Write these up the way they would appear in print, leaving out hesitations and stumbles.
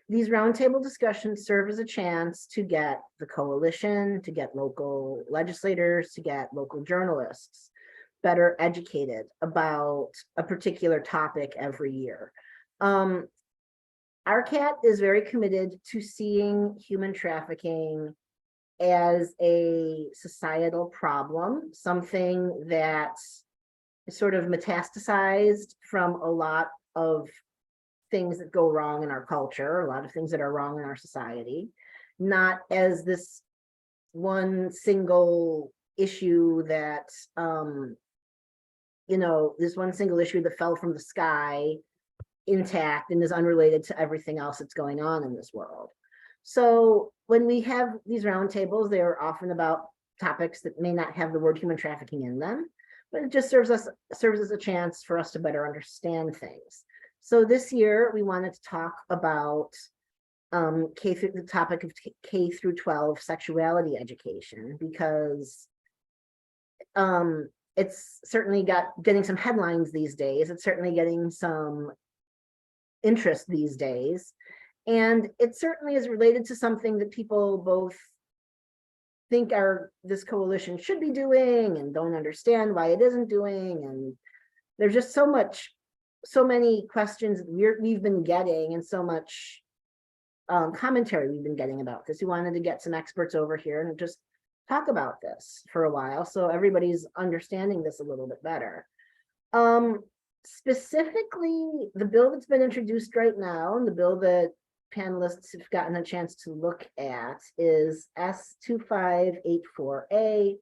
these roundtable discussions serve as a chance to get the coalition, to get local legislators, to get local journalists better educated about a particular topic every year. RRCAHT is very committed to seeing human trafficking as a societal problem, something that is sort of metastasized from a lot of things that go wrong in our culture, a lot of things that are wrong in our society, not as this one single issue that, this one single issue that fell from the sky intact and is unrelated to everything else that's going on in this world. So when we have these roundtables, they are often about topics that may not have the word human trafficking in them, but it just serves as a chance for us to better understand things. So this year we wanted to talk about the topic of K through 12 sexuality education, because it's certainly getting some headlines these days. It's certainly getting some interest these days. And it certainly is related to something that people both think this coalition should be doing and don't understand why it isn't doing. And there's just so many questions we've been getting, and so much commentary we've been getting about this. We wanted to get some experts over here and just talk about this for a while, so everybody's understanding this a little bit better. Specifically, the bill that's been introduced right now, and the bill that panelists have gotten a chance to look at, is S2584A,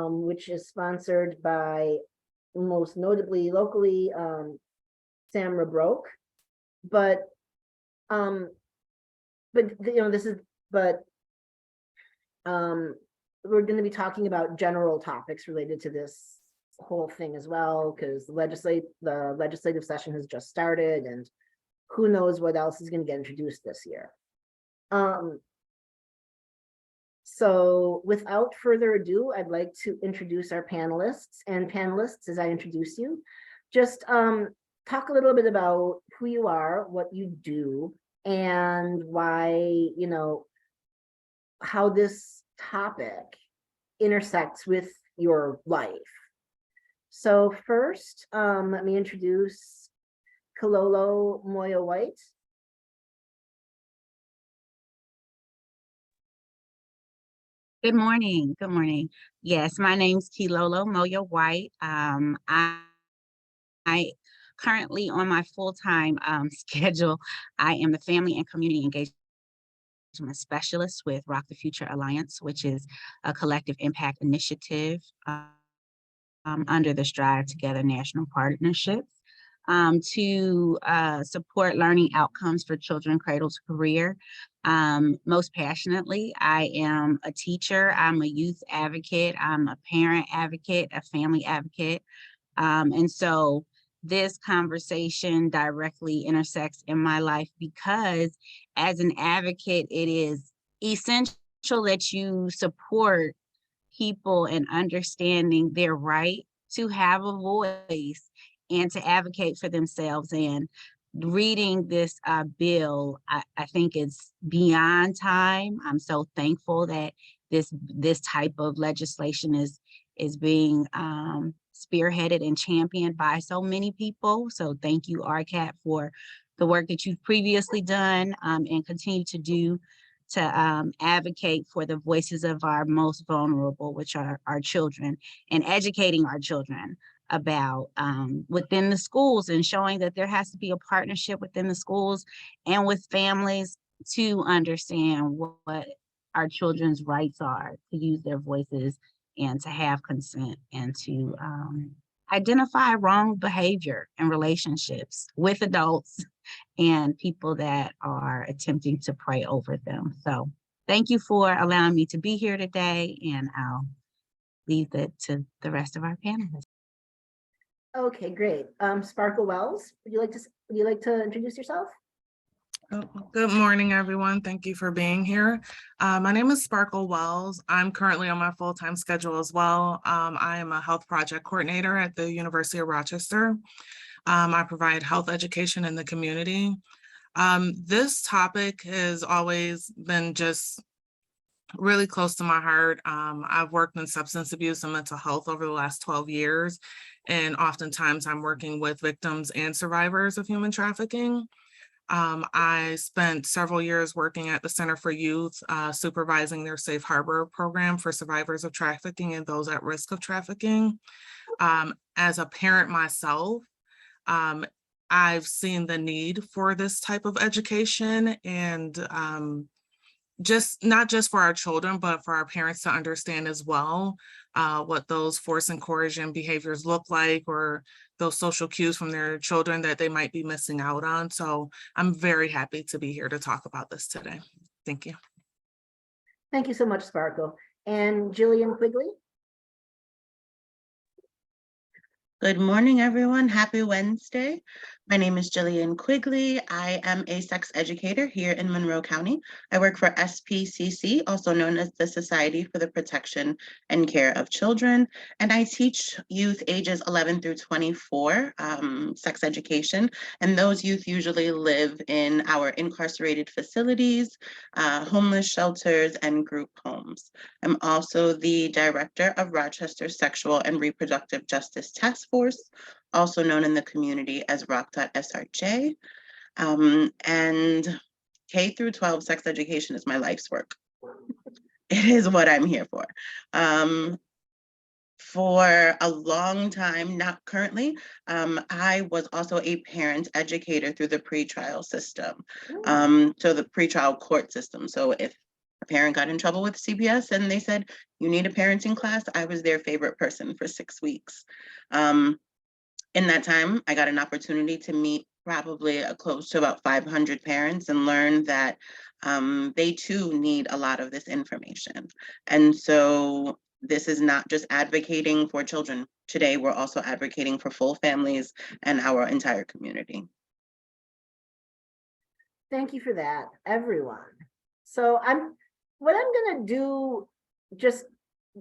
which is sponsored by, most notably locally, Sam Rabroke. But we're going to be talking about general topics related to this whole thing as well, because the legislative session has just started, and who knows what else is going to get introduced this year. So without further ado, I'd like to introduce our panelists. And panelists, as I introduce you, just talk a little bit about who you are, what you do, and why, how this topic intersects with your life. So first, let me introduce Kilolo Moya White. Good morning. Good morning. Yes, my name's Kilolo Moya White. I currently, on my full-time schedule, I am the Family and Community Engagement Specialist with Rock the Future Alliance, which is a collective impact initiative under the Strive Together National Partnerships to support learning outcomes for children cradle to career. Most passionately, I am a teacher, I'm a youth advocate, I'm a parent advocate, a family advocate. And so this conversation directly intersects in my life, because as an advocate, it is essential that you support people in understanding their right to have a voice and to advocate for themselves. And reading this bill, I think it's beyond time. I'm so thankful that this type of legislation is being spearheaded and championed by so many people. So thank you, RRCAHT, for the work that you've previously done and continue to do to advocate for the voices of our most vulnerable, which are our children, and educating our children about within the schools, and showing that there has to be a partnership within the schools and with families to understand what our children's rights are, to use their voices and to have consent, and to identify wrong behavior in relationships with adults and people that are attempting to pray over them. So thank you for allowing me to be here today, and I'll leave it to the rest of our panelists. Okay, great. Sparkle Wells, would you like to introduce yourself? Oh, good morning, everyone. Thank you for being here. My name is Sparkle Wells. I'm currently on my full-time schedule as well. I am a health project coordinator at the University of Rochester. I provide health education in the community. This topic has always been just really close to my heart. I've worked in substance abuse and mental health over the last 12 years, and oftentimes I'm working with victims and survivors of human trafficking. I spent several years working at the Center for Youth, supervising their Safe Harbor program for survivors of trafficking and those at risk of trafficking. As a parent myself, I've seen the need for this type of education, and just not just for our children, but for our parents to understand as well what those force and coercion behaviors look like, or those social cues from their children that they might be missing out on. So I'm very happy to be here to talk about this today. Thank you. Thank you so much, Sparkle. And Jillian Quigley? Good morning, everyone. Happy Wednesday. My name is Jillian Quigley. I am a sex educator here in Monroe County. I work for SPCC, also known as the Society for the Protection and Care of Children, and I teach youth ages 11 through 24 sex education, and those youth usually live in our incarcerated facilities, homeless shelters, and group homes. I'm also the director of Rochester Sexual and Reproductive Justice Task Force, also known in the community as RRCAHT. And K through 12 sex education is my life's work. It is what I'm here for. For a long time, not currently, I was also a parent educator through the pretrial system. So the pretrial court system. So if a parent got in trouble with CPS and they said, you need a parenting class, I was their favorite person for 6 weeks. In that time, I got an opportunity to meet probably close to about 500 parents and learn that they too need a lot of this information. And so this is not just advocating for children. Today, we're also advocating for full families and our entire community. Thank you for that, everyone. So what I'm gonna do,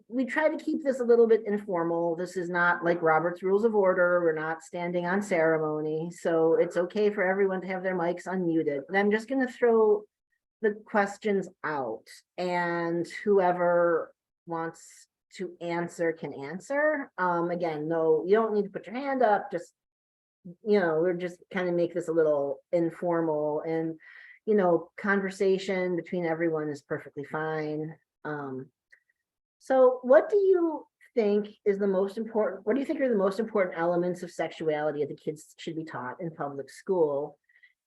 we try to keep this a little bit informal. This is not like Robert's Rules of Order. We're not standing on ceremony. So it's okay for everyone to have their mics unmuted. And I'm just gonna throw the questions out, and whoever wants to answer can answer. Again, no, you don't need to put your hand up. Just, we're just kind of make this a little informal, and, conversation between everyone is perfectly fine. So what do you think is the most important, what do you think are the most important elements of sexuality that the kids should be taught in public school?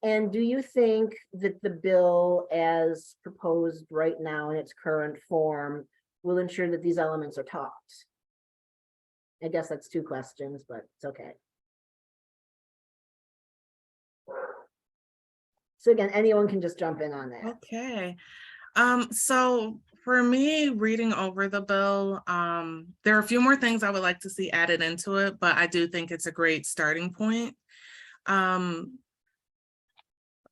And do you think that the bill as proposed right now in its current form will ensure that these elements are taught? I guess that's 2 questions, but it's okay. So again, anyone can just jump in on that. Okay. So for me, reading over the bill, there are a few more things I would like to see added into it, but I do think it's a great starting point.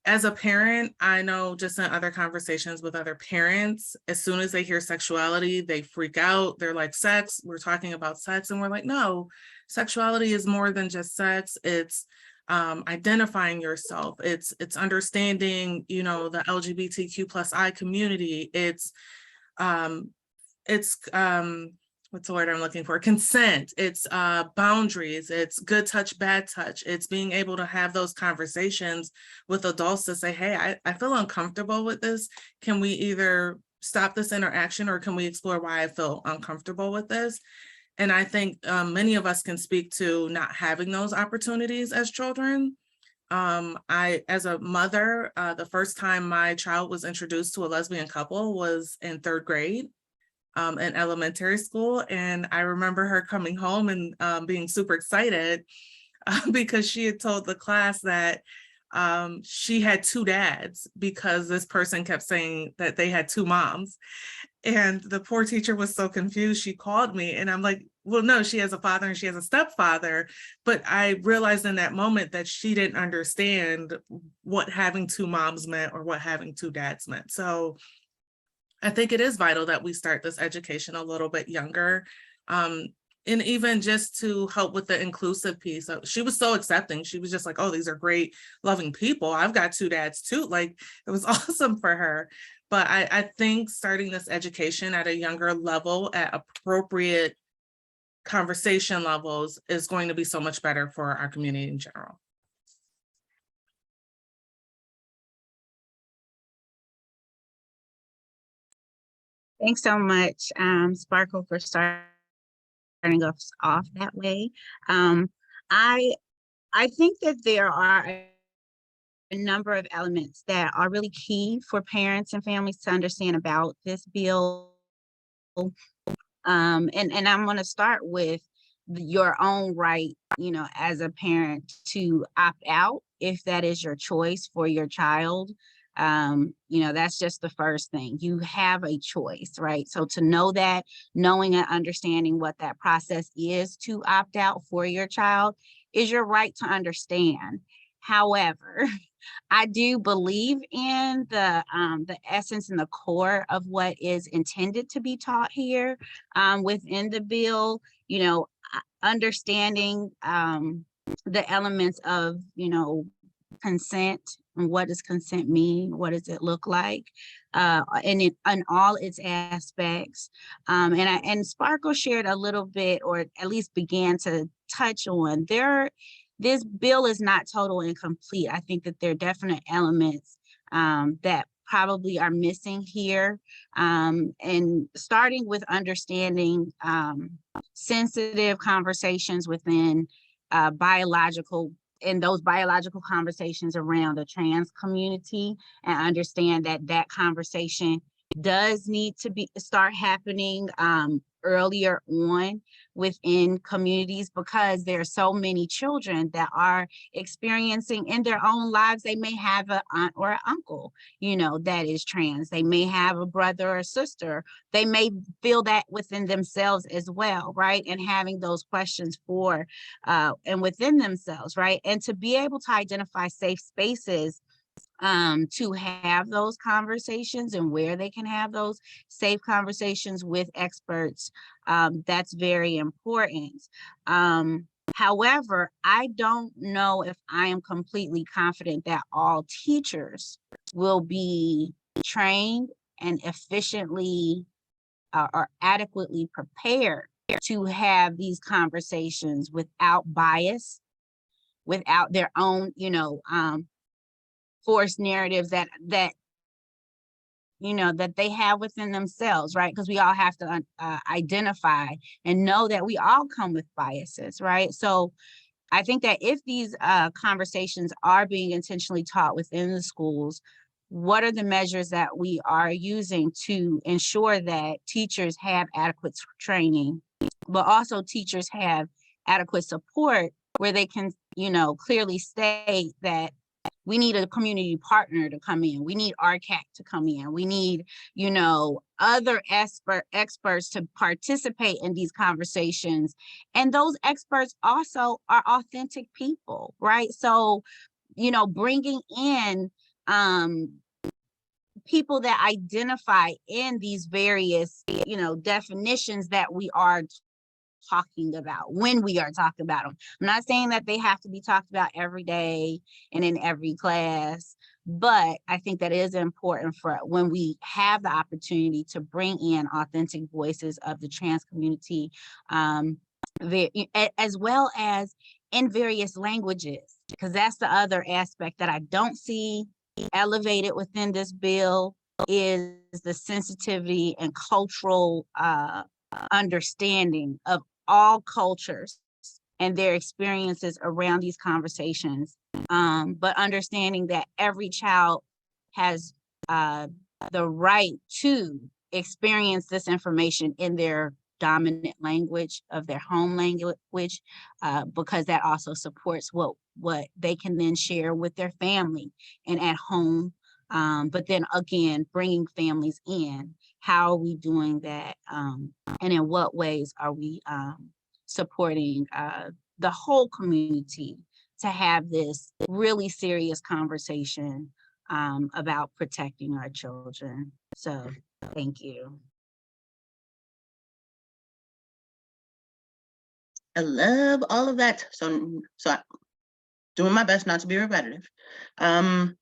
As a parent, I know just in other conversations with other parents, as soon as they hear sexuality, they freak out. They're like, sex, we're talking about sex. And we're like, no, sexuality is more than just sex. It's identifying yourself. It's understanding, the LGBTQ+I community. It's what's the word I'm looking for? Consent. It's boundaries. It's good touch, bad touch. It's being able to have those conversations with adults to say, hey, I feel uncomfortable with this. Can we either stop this interaction, or can we explore why I feel uncomfortable with this? And I think many of us can speak to not having those opportunities as children. As a mother, the first time my child was introduced to a lesbian couple was in 3rd grade in elementary school. And I remember her coming home and being super excited because she had told the class that she had 2 dads because this person kept saying that they had 2 moms. And the poor teacher was so confused. She called me and I'm like, well, no, she has a father and she has a stepfather. But I realized in that moment that she didn't understand what having 2 moms meant or what having 2 dads meant. So I think it is vital that we start this education a little bit younger. And even just to help with the inclusive piece. She was so accepting. She was just like, oh, these are great, loving people. I've got 2 dads too. Like, it was awesome for her. But I think starting this education at a younger level at appropriate conversation levels is going to be so much better for our community in general. Thanks so much, Sparkle, for starting us off that way. I think that there are a number of elements that are really key for parents and families to understand about this bill. And I'm going to start with your own right, you know, as a parent to opt out if that is your choice for your child. You know, that's just the first thing. You have a choice, right? So to know that, knowing and understanding what that process is to opt out for your child is your right to understand. However, I do believe in the essence and the core of what is intended to be taught here within the bill. You know, understanding the elements of, you know, consent and what does consent mean? What does it look like? And in all its aspects. And Sparkle shared a little bit, or at least began to touch on this bill is not total and complete. I think that there are definite elements that probably are missing here. And starting with understanding sensitive conversations within those biological conversations around the trans community, and understand that that conversation does need to start happening earlier on within communities, because there are so many children that are experiencing in their own lives. They may have an aunt or an uncle, you know, that is trans. They may have a brother or sister. They may feel that within themselves as well, right? And having those questions for and within themselves, right? And to be able to identify safe spaces to have those conversations and where they can have those safe conversations with experts. That's very important. However, I don't know if I am completely confident that all teachers will be trained and efficiently or adequately prepared to have these conversations without bias, without their own, you know, forced narratives that you know that they have within themselves, right? Because we all have to identify and know that we all come with biases, right? So I think that if these conversations are being intentionally taught within the schools, what are the measures that we are using to ensure that teachers have adequate training, but also teachers have adequate support where they can, you know, clearly state that we need a community partner to come in. We need RRCAHT to come in. We need, you know, other experts to participate in these conversations. And those experts also are authentic people, right? So, you know, bringing in people that identify in these various, you know, definitions that we are talking about when we are talking about them. I'm not saying that they have to be talked about every day and in every class, but I think that is important for when we have the opportunity to bring in authentic voices of the trans community, as well as in various languages, because that's the other aspect that I don't see elevated within this bill, is the sensitivity and cultural understanding of all cultures and their experiences around these conversations, but understanding that every child has the right to experience this information in their dominant language of their home language, because that also supports what they can then share with their family and at home. But then again, bringing families in, how are we doing that? And in what ways are we supporting the whole community to have this really serious conversation about protecting our children? So thank you. I love all of that. So I'm doing my best not to be repetitive. The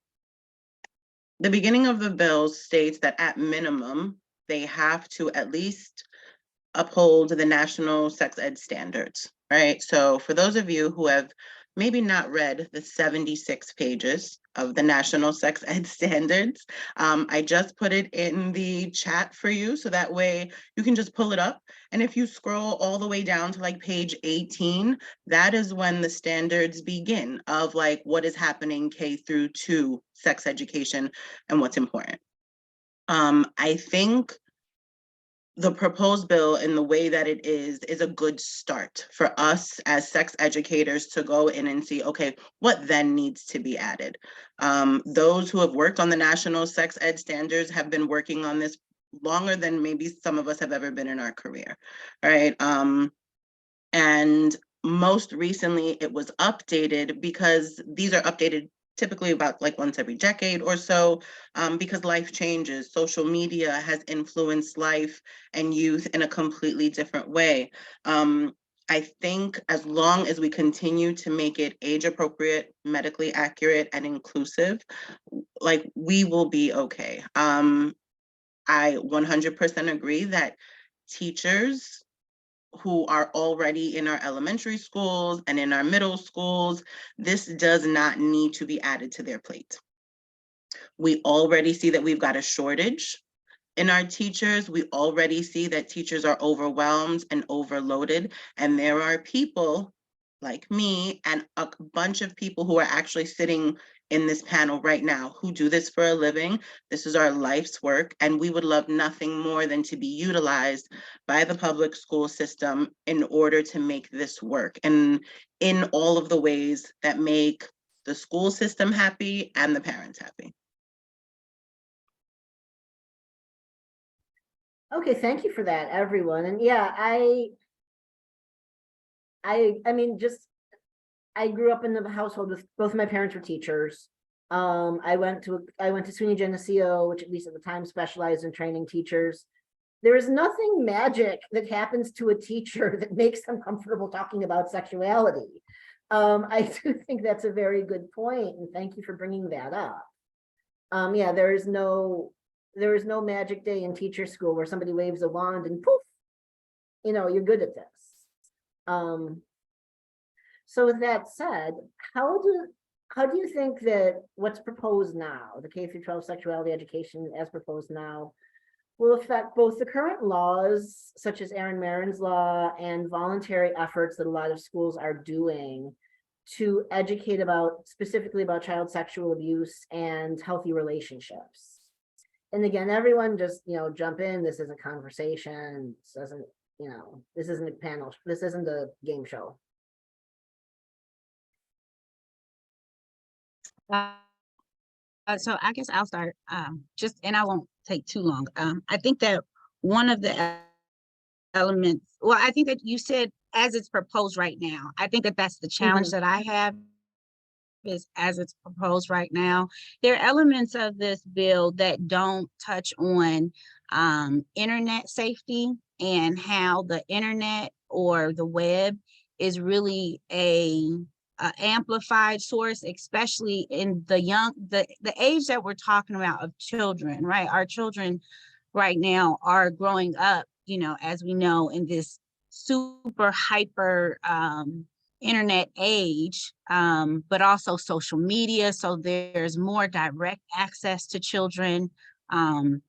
beginning of the bill states that at minimum, they have to at least uphold the national sex ed standards, right? So for those of you who have maybe not read the 76 pages of the national sex ed standards, I just put it in the chat for you, so that way you can just pull it up. And if you scroll all the way down to like page 18, that is when the standards begin of like what is happening K through 2 sex education and what's important. I think the proposed bill in the way that it is a good start for us as sex educators to go in and see, okay, what then needs to be added? Those who have worked on the national sex ed standards have been working on this longer than maybe some of us have ever been in our career, right? And most recently it was updated because these are updated typically about like once every decade or so, because life changes. Social media has influenced life and youth in a completely different way. I think as long as we continue to make it age appropriate, medically accurate, and inclusive, like we will be okay. I 100% agree that teachers who are already in our elementary schools and in our middle schools, this does not need to be added to their plate. We already see that we've got a shortage in our teachers. We already see that teachers are overwhelmed and overloaded. And there are people like me and a bunch of people who are actually sitting in this panel right now who do this for a living. This is our life's work, and we would love nothing more than to be utilized by the public school system in order to make this work, and in all of the ways that make the school system happy and the parents happy. Okay, thank you for that, everyone. And yeah, I mean, I grew up in the household with both my parents were teachers. I went to SUNY Geneseo, which at least at the time specialized in training teachers. There is nothing magic that happens to a teacher that makes them comfortable talking about sexuality. I do think that's a very good point, and thank you for bringing that up. Yeah, there is no magic day in teacher school where somebody waves a wand and poof, you're good at this. So with that said, how do you think that what's proposed now, the K through 12 sexuality education as proposed now, will affect both the current laws, such as Aaron Marin's law, and voluntary efforts that a lot of schools are doing to educate specifically about child sexual abuse and healthy relationships? And again, everyone just, jump in. This is a conversation. This isn't a panel. This isn't a game show. So I guess I'll start, and I won't take too long. I think that one of the elements, well, I think that you said as it's proposed right now, I think that that's the challenge that I have is as it's proposed right now. There are elements of this bill that don't touch on internet safety and how the internet or the web is really a amplified source, especially in the age that we're talking about of children, right? Our children right now are growing up, as we know, in this super hyper internet age, but also social media. So there's more direct access to children. And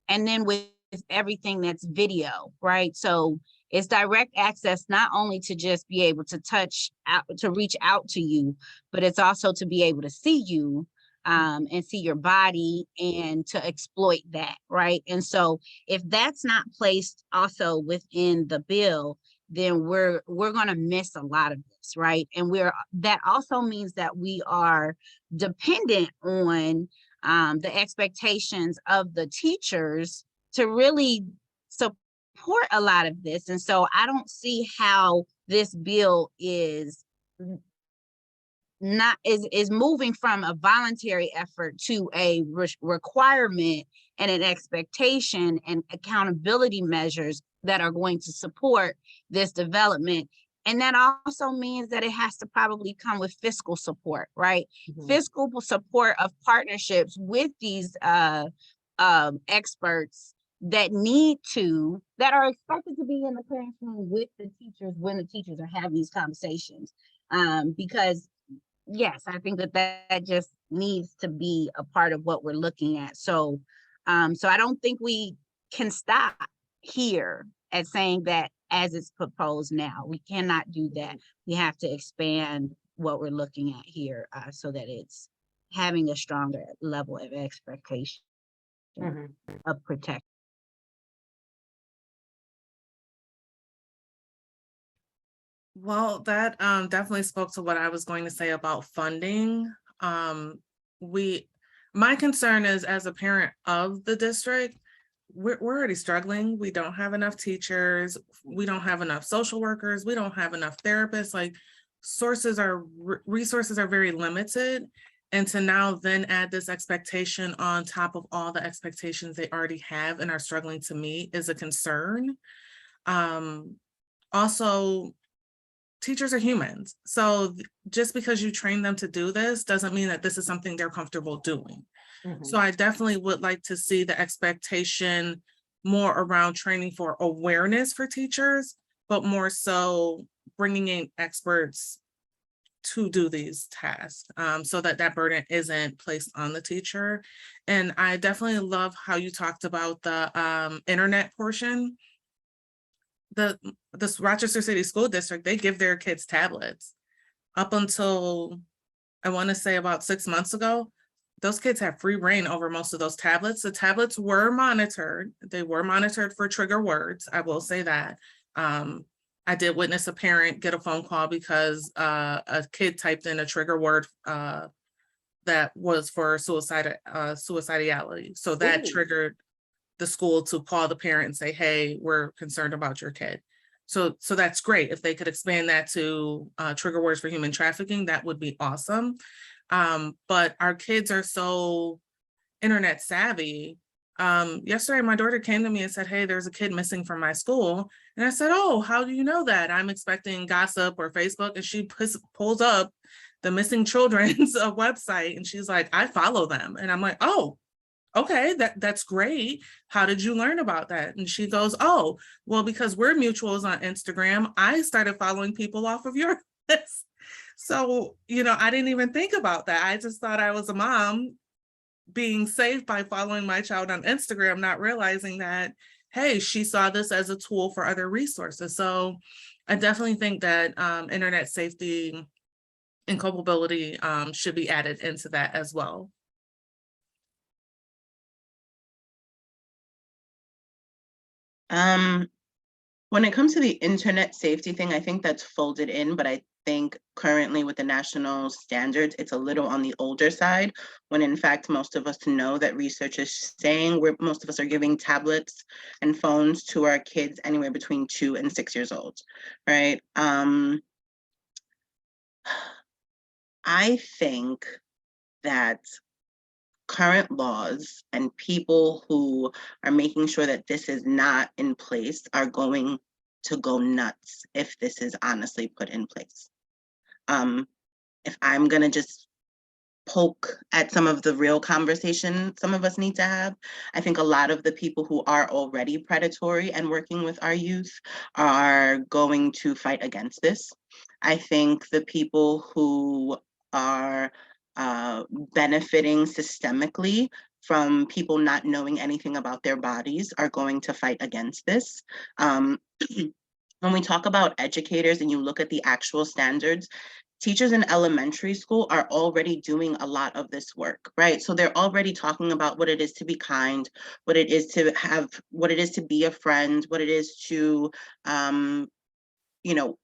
then with everything that's video, right? So it's direct access, not only to just be able to touch out, to reach out to you, but it's also to be able to see you and see your body and to exploit that, right? And so if that's not placed also within the bill, then we're going to miss a lot of this, right? And that also means that we are dependent on the expectations of the teachers to really support a lot of this. And so I don't see how this bill is is moving from a voluntary effort to a requirement and an expectation and accountability measures that are going to support this development. And that also means that it has to probably come with fiscal support, right? Mhm. Fiscal support of partnerships with these experts that are expected to be in the classroom with the teachers when the teachers are having these conversations. Because yes, I think that just needs to be a part of what we're looking at. So I don't think we can stop here at saying that as it's proposed now. We cannot do that. We have to expand what we're looking at here so that it's having a stronger level of expectation Mhm. of protection. Well, that definitely spoke to what I was going to say about funding. My concern is, as a parent of the district, we're already struggling. We don't have enough teachers. We don't have enough social workers. We don't have enough therapists. Like, resources are very limited. And to now then add this expectation on top of all the expectations they already have and are struggling to meet is a concern. Also, teachers are humans. So just because you train them to do this doesn't mean that this is something they're comfortable doing. Mhm. So I definitely would like to see the expectation more around training for awareness for teachers, but more so bringing in experts to do these tasks so that that burden isn't placed on the teacher. And I definitely love how you talked about the internet portion. This Rochester City School District, they give their kids tablets. Up until, I want to say, about 6 months ago, those kids have free reign over most of those tablets. The tablets were monitored. They were monitored for trigger words. I will say that. I did witness a parent get a phone call because a kid typed in a trigger word that was for suicidality. So that Ooh. triggered the school to call the parent and say, hey, we're concerned about your kid. So that's great. If they could expand that to trigger words for human trafficking, that would be awesome. But our kids are so internet savvy. Yesterday, my daughter came to me and said, hey, there's a kid missing from my school. And I said, oh, how do you know that? I'm expecting gossip or Facebook. And she pulls up the missing children's website. And she's like, I follow them. And I'm like, oh, okay, that's great. How did you learn about that? And she goes, oh, well, because we're mutuals on Instagram, I started following people off of your list. So, I didn't even think about that. I just thought I was a mom being safe by following my child on Instagram, not realizing that, hey, she saw this as a tool for other resources. So I definitely think that internet safety and culpability should be added into that as well. When it comes to the internet safety thing, I think that's folded in, but I think currently with the national standards, it's a little on the older side, when in fact, most of us know that research is saying most of us are giving tablets and phones to our kids anywhere between 2 and 6 years old, right? I think that current laws and people who are making sure that this is not in place are going to go nuts if this is honestly put in place. If I'm gonna just poke at some of the real conversation some of us need to have, I think a lot of the people who are already predatory and working with our youth are going to fight against this. I think the people who are benefiting systemically from people not knowing anything about their bodies are going to fight against this. When we talk about educators and you look at the actual standards, teachers in elementary school are already doing a lot of this work, right? So they're already talking about what it is to be kind, what it is to have, what it is to be a friend, what it is to,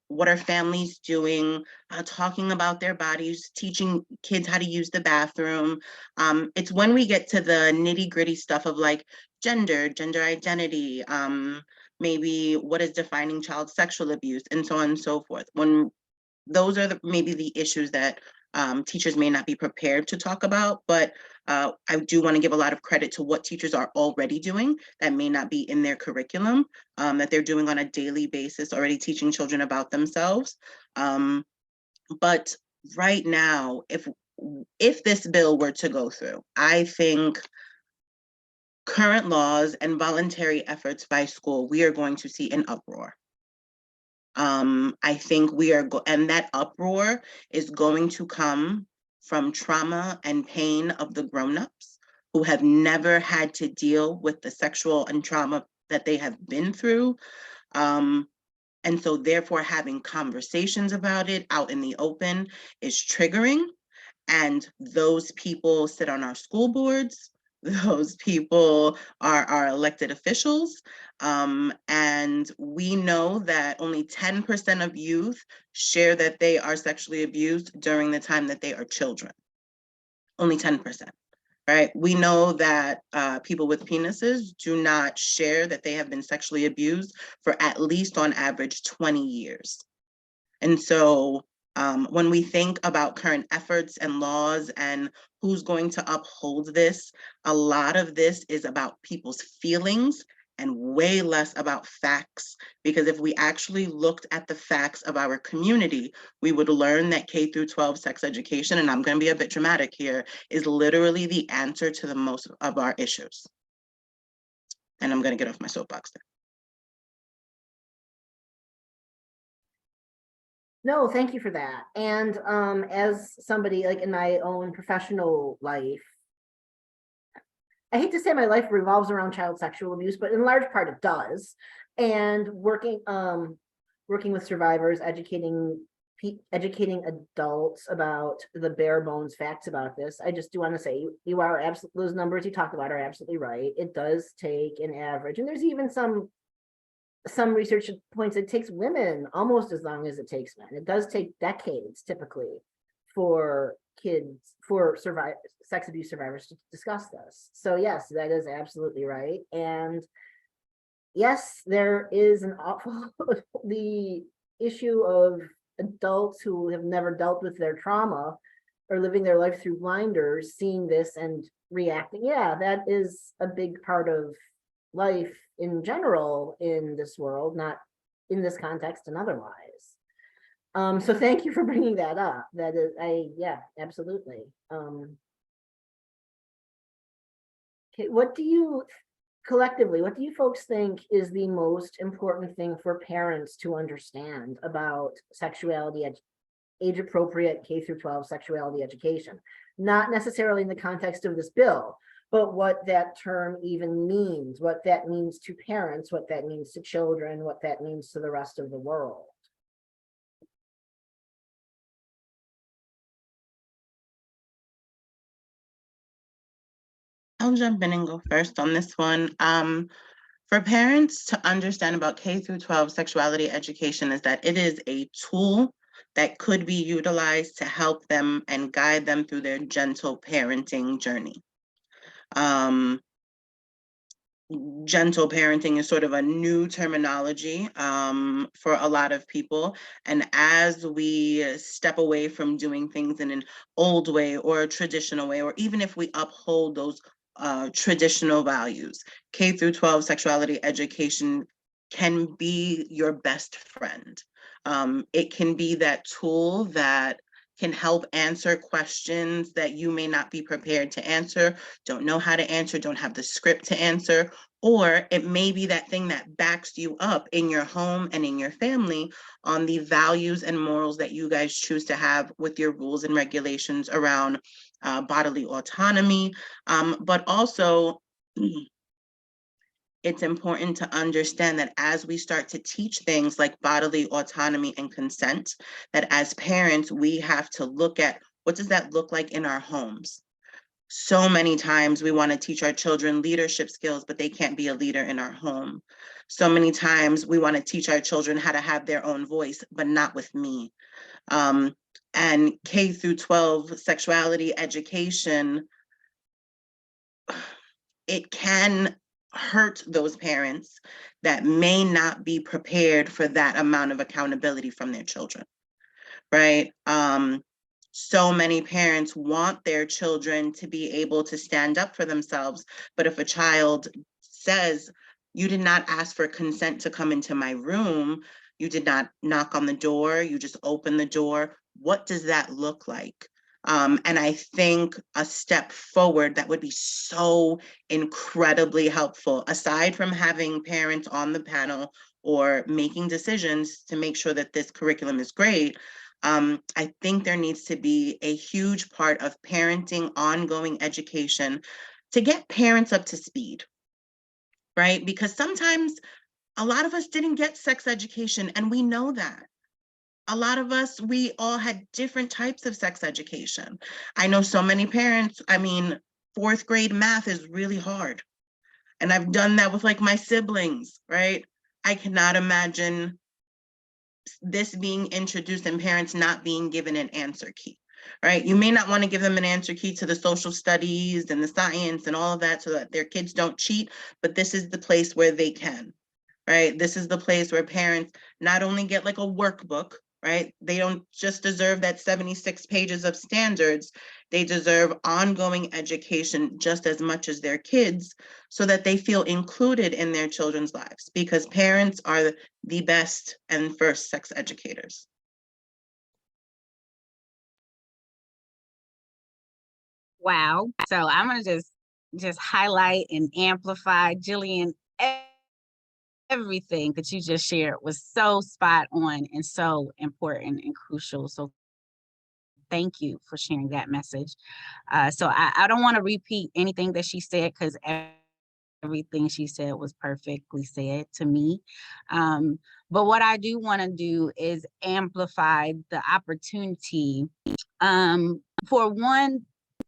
what are families doing, talking about their bodies, teaching kids how to use the bathroom. It's when we get to the nitty gritty stuff of like gender identity, maybe what is defining child sexual abuse and so on and so forth. When those are maybe the issues that teachers may not be prepared to talk about, but I do want to give a lot of credit to what teachers are already doing that may not be in their curriculum, that they're doing on a daily basis, already teaching children about themselves. But right now, if this bill were to go through, I think current laws and voluntary efforts by school, we are going to see an uproar. I think and that uproar is going to come from trauma and pain of the grownups who have never had to deal with the sexual and trauma that they have been through. And so therefore having conversations about it out in the open is triggering. And those people sit on our school boards. Those people are our elected officials. And we know that only 10% of youth share that they are sexually abused during the time that they are children. Only 10%, right? We know that people with penises do not share that they have been sexually abused for at least on average 20 years. And so when we think about current efforts and laws and who's going to uphold this, a lot of this is about people's feelings and way less about facts. Because if we actually looked at the facts of our community, we would learn that K-12 sex education, and I'm going to be a bit dramatic here, is literally the answer to the most of our issues. And I'm going to get off my soapbox there. No, thank you for that. And as somebody like in my own professional life, I hate to say my life revolves around child sexual abuse, but in large part it does. And working with survivors, educating adults about the bare bones facts about this. I just do want to say you are absolutely, those numbers you talked about are absolutely right. It does take an average, and there's even some research points it takes women almost as long as it takes men. It does take decades typically for sex abuse survivors to discuss this. So yes, that is absolutely right. And yes, there is an awful the issue of adults who have never dealt with their trauma or living their life through blinders, seeing this and reacting. Yeah, that is a big part of life in general in this world, not in this context and otherwise. So thank you for bringing that up. That is, yeah, absolutely. Okay, collectively, what do you folks think is the most important thing for parents to understand about sexuality, age-appropriate K-12 sexuality education? Not necessarily in the context of this bill, but what that term even means, what that means to parents, what that means to children, what that means to the rest of the world. I'll jump in and go first on this one. For parents to understand about K-12 sexuality education is that it is a tool that could be utilized to help them and guide them through their gentle parenting journey. Gentle parenting is sort of a new terminology for a lot of people. And as we step away from doing things in an old way or a traditional way, or even if we uphold those traditional values, K-12 sexuality education can be your best friend. It can be that tool that can help answer questions that you may not be prepared to answer, don't know how to answer, don't have the script to answer, or it may be that thing that backs you up in your home and in your family on the values and morals that you guys choose to have with your rules and regulations around bodily autonomy, but also it's important to understand that as we start to teach things like bodily autonomy and consent, that as parents, we have to look at what does that look like in our homes? So many times we want to teach our children leadership skills, but they can't be a leader in our home. So many times we want to teach our children how to have their own voice, but not with me. And K-12 sexuality education, it can hurt those parents that may not be prepared for that amount of accountability from their children, right? So many parents want their children to be able to stand up for themselves. But if a child says, you did not ask for consent to come into my room, you did not knock on the door, you just opened the door, what does that look like? And I think a step forward that would be so incredibly helpful, aside from having parents on the panel or making decisions to make sure that this curriculum is great, I think there needs to be a huge part of parenting, ongoing education to get parents up to speed, right? Because sometimes a lot of us didn't get sex education, and we know that. A lot of us, we all had different types of sex education. I know so many parents, I mean, 4th grade math is really hard. And I've done that with like my siblings, right? I cannot imagine this being introduced and parents not being given an answer key, right? You may not want to give them an answer key to the social studies and the science and all of that so that their kids don't cheat, but this is the place where they can, right? This is the place where parents not only get like a workbook, right? They don't just deserve that 76 pages of standards, they deserve ongoing education just as much as their kids so that they feel included in their children's lives, because parents are the best and first sex educators. Wow. So I'm gonna just highlight and amplify Jillian. Everything that you just shared was so spot on and so important and crucial. So thank you for sharing that message. So I don't want to repeat anything that she said because everything she said was perfectly said to me. But what I do want to do is amplify the opportunity for one,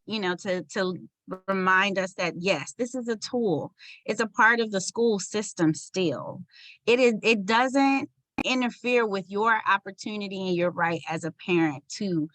to remind us that yes, this is a tool. It's a part of the school system still. It doesn't interfere with your opportunity and your right as a parent to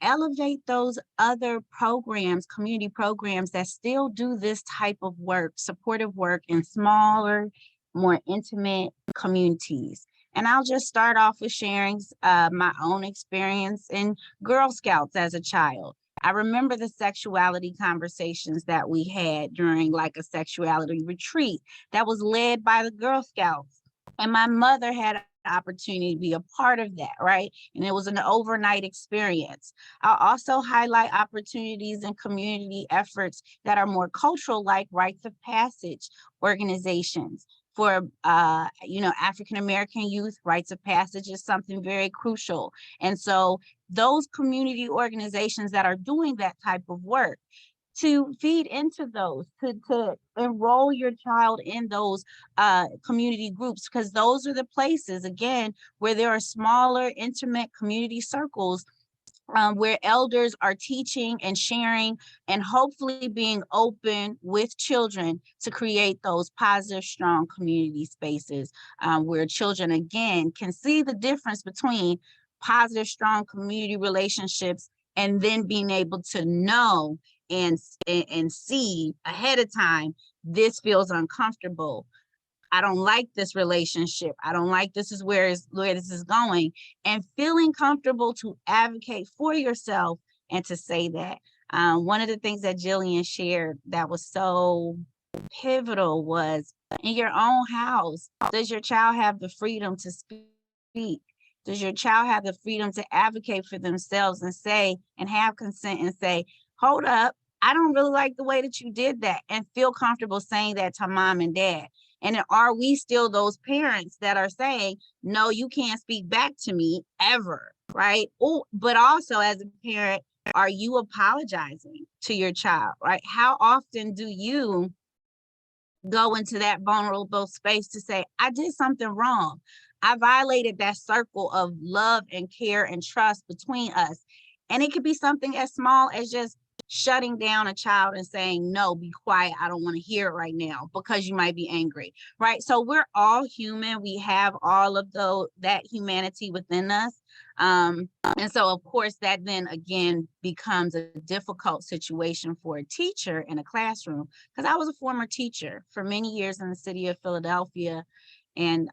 elevate those other programs, community programs that still do this type of work, supportive work in smaller, more intimate communities. And I'll just start off with sharing my own experience in Girl Scouts as a child. I remember the sexuality conversations that we had during like a sexuality retreat that was led by the Girl Scouts. And my mother had an opportunity to be a part of that, right? And it was an overnight experience. I'll also highlight opportunities and community efforts that are more cultural, like rites of passage organizations. For African American youth, rites of passage is something very crucial. And so those community organizations that are doing that type of work, to feed into those, to enroll your child in those community groups, because those are the places, again, where there are smaller, intimate community circles where elders are teaching and sharing and hopefully being open with children to create those positive, strong community spaces where children, again, can see the difference between positive, strong community relationships and then being able to know and see ahead of time, this feels uncomfortable. I don't like this relationship. I don't like this is where this is going, and feeling comfortable to advocate for yourself and to say that. One of the things that Jillian shared that was so pivotal was, in your own house, does your child have the freedom to speak? Does your child have the freedom to advocate for themselves and say, and have consent and say, hold up, I don't really like the way that you did that, and feel comfortable saying that to mom and dad? And are we still those parents that are saying, no, you can't speak back to me ever, right? Oh, but also as a parent, are you apologizing to your child, right? How often do you go into that vulnerable space to say, I did something wrong. I violated that circle of love and care and trust between us. And it could be something as small as just shutting down a child and saying, no, be quiet. I don't want to hear it right now because you might be angry, right? So we're all human. We have all of that humanity within us. And so, of course, that then again becomes a difficult situation for a teacher in a classroom, because I was a former teacher for many years in the city of Philadelphia and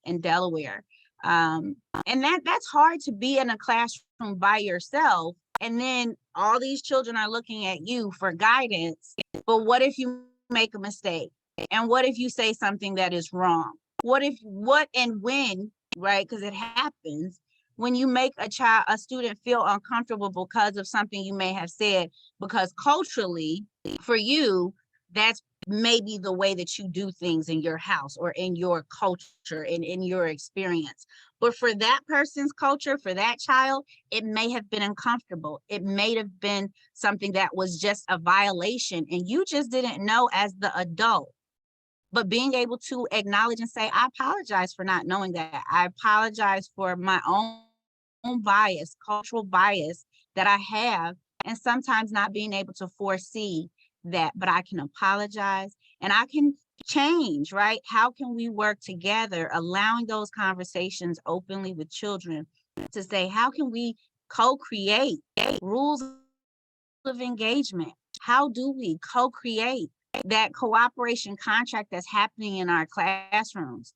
in Delaware. And that's hard to be in a classroom classroom by yourself, and then all these children are looking at you for guidance. But what if you make a mistake? And what if you say something that is wrong? What and when, right? Because it happens when you make a student feel uncomfortable because of something you may have said, because culturally for you, that's maybe the way that you do things in your house or in your culture and in your experience. But for that person's culture, for that child, it may have been uncomfortable. It may have been something that was just a violation and you just didn't know as the adult. But being able to acknowledge and say, I apologize for not knowing that. I apologize for my own bias, cultural bias that I have, and sometimes not being able to foresee that, but I can apologize and I can change, right? How can we work together, allowing those conversations openly with children to say, how can we co-create rules of engagement? How do we co-create that cooperation contract that's happening in our classrooms?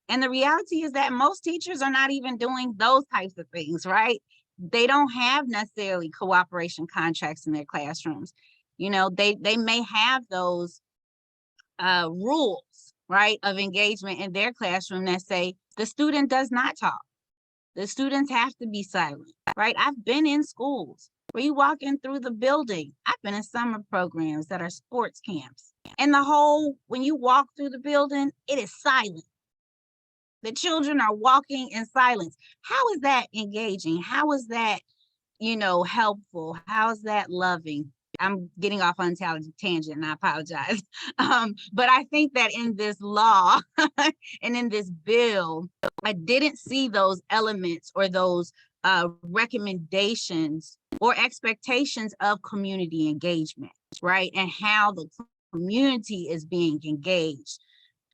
And the reality is that most teachers are not even doing those types of things, right? They don't have necessarily cooperation contracts in their classrooms. You know, they may have those rules, right, of engagement in their classroom that say the student does not talk. The students have to be silent, right? I've been in schools where you walk in through the building. I've been in summer programs that are sports camps. And when you walk through the building, it is silent. The children are walking in silence. How is that engaging? How is that, helpful? How is that loving? I'm getting off on a tangent and I apologize. But I think that in this law and in this bill, I didn't see those elements or those recommendations or expectations of community engagement, right? And how the community is being engaged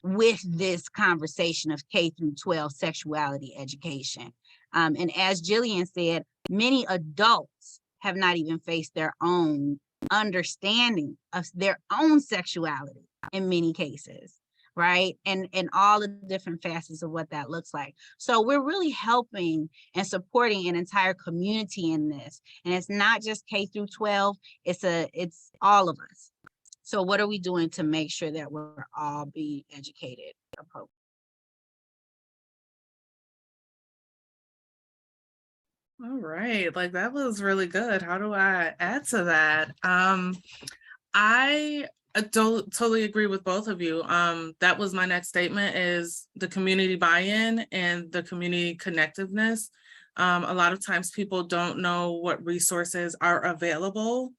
with this conversation of K through 12 sexuality education. And as Jillian said, many adults have not even faced their own understanding of their own sexuality in many cases, right? And all the different facets of what that looks like. So we're really helping and supporting an entire community in this. And it's not just K through 12, it's all of us. So what are we doing to make sure that we're all being educated appropriately? All right, like that was really good. How do I add to that? I don't totally agree with both of you. That was my next statement, is the community buy-in and the community connectiveness. A lot of times people don't know what resources are available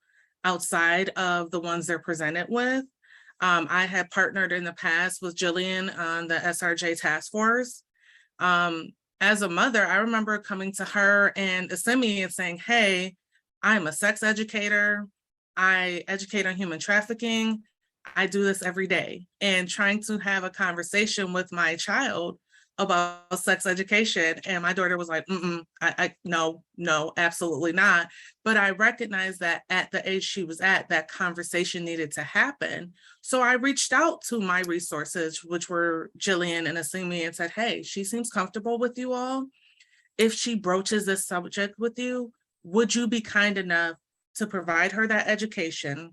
outside of the ones they're presented with. I had partnered in the past with Jillian on the SRJ task force. As a mother, I remember coming to her and Assemi and saying, hey, I'm a sex educator. I educate on human trafficking. I do this every day, and trying to have a conversation with my child about sex education. And my daughter was like, no, absolutely not. But I recognized that at the age she was at, that conversation needed to happen. So I reached out to my resources, which were Jillian and Assemi, and said, hey, she seems comfortable with you all. If she broaches this subject with you, would you be kind enough to provide her that education?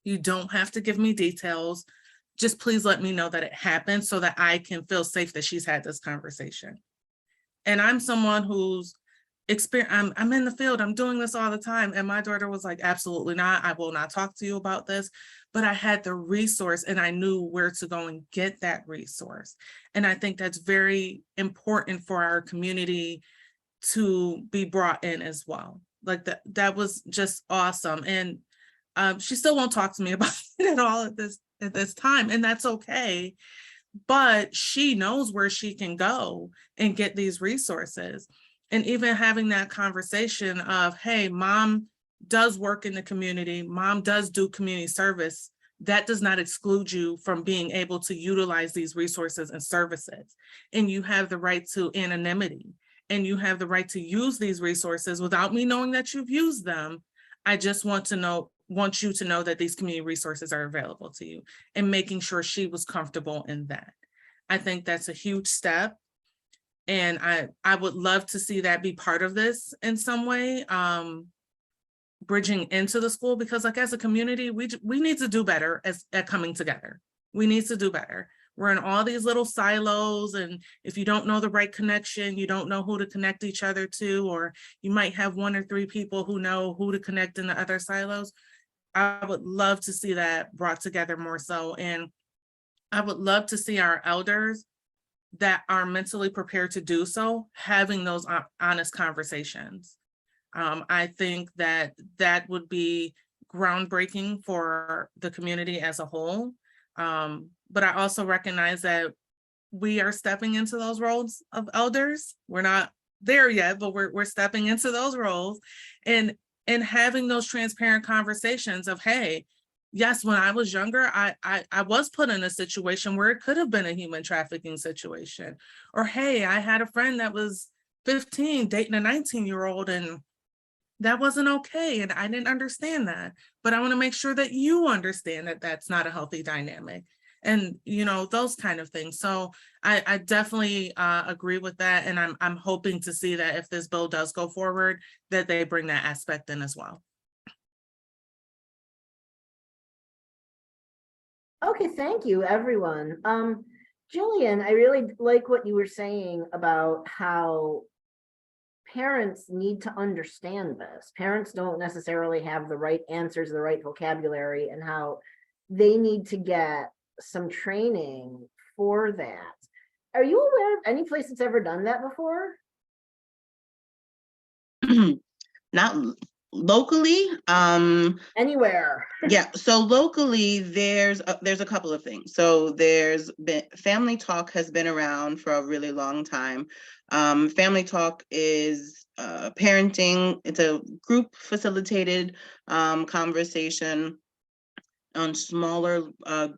You don't have to give me details. Just please let me know that it happened so that I can feel safe that she's had this conversation. And I'm someone who's I'm in the field, I'm doing this all the time. And my daughter was like, absolutely not. I will not talk to you about this. But I had the resource and I knew where to go and get that resource. And I think that's very important for our community to be brought in as well. Like that was just awesome. And she still won't talk to me about it at all at this time, and that's okay. But she knows where she can go and get these resources. And even having that conversation of, hey, mom does work in the community, mom does do community service, that does not exclude you from being able to utilize these resources and services. And you have the right to anonymity, and you have the right to use these resources without me knowing that you've used them. I just want you to know that these community resources are available to you, and making sure she was comfortable in that. I think that's a huge step. And I would love to see that be part of this in some way, bridging into the school, because like as a community, we need to do better at coming together. We need to do better. We're in all these little silos, and if you don't know the right connection, you don't know who to connect each other to, or you might have 1 or 3 people who know who to connect in the other silos. I would love to see that brought together more so. And I would love to see our elders that are mentally prepared to do so, having those honest conversations. I think that would be groundbreaking for the community as a whole. But I also recognize that we are stepping into those roles of elders. We're not there yet, but we're stepping into those roles, and having those transparent conversations of, hey, yes, when I was younger, I was put in a situation where it could have been a human trafficking situation. Or, hey, I had a friend that was 15 dating a 19-year-old, and that wasn't okay. And I didn't understand that. But I want to make sure that you understand that that's not a healthy dynamic. And, you know, those kind of things. So I definitely agree with that. And I'm hoping to see that if this bill does go forward, that they bring that aspect in as well. Okay, thank you, everyone. Jillian, I really like what you were saying about how parents need to understand this. Parents don't necessarily have the right answers, the right vocabulary, and how they need to get some training for that. Are you aware of any place that's ever done that before? Not locally. Anywhere? Yeah, so locally there's a couple of things. So there's been Family Talk has been around for a really long time. Family Talk is parenting. It's a group facilitated conversation on smaller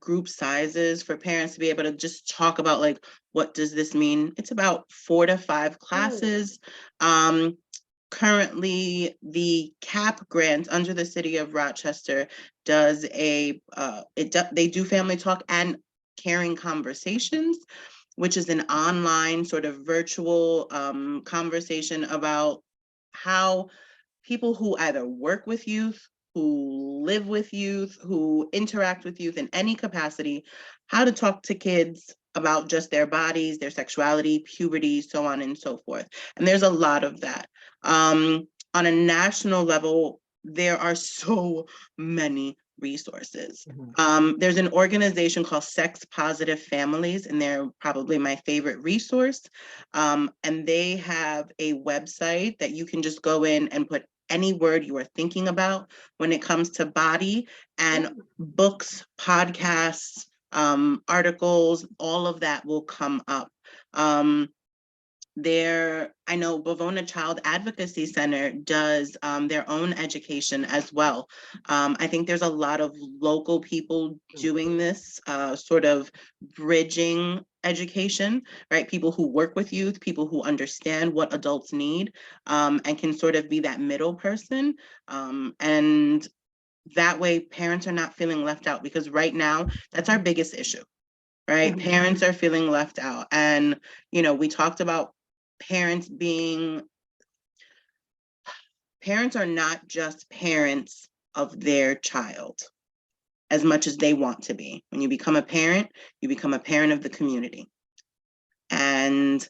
group sizes for parents to be able to just talk about, like, what does this mean? It's about 4 to 5 classes. Currently, the CAP grant under the city of Rochester does they do Family Talk and Caring Conversations, which is an online sort of virtual conversation about how people who either work with youth, who live with youth, who interact with youth in any capacity, how to talk to kids about just their bodies, their sexuality, puberty, so on and so forth. And there's a lot of that. On a national level, there are so many resources. There's an organization called Sex Positive Families, and they're probably my favorite resource. And they have a website that you can just go in and put any word you are thinking about when it comes to body, and books, podcasts, articles, all of that will come up. I know Bavona Child Advocacy Center does their own education as well. I think there's a lot of local people doing this sort of bridging education, right? People who work with youth, people who understand what adults need, and can sort of be that middle person. And that way parents are not feeling left out, because right now that's our biggest issue, right? Parents are feeling left out. And, you know, we talked about parents are not just parents of their child as much as they want to be. When you become a parent, you become a parent of the community. And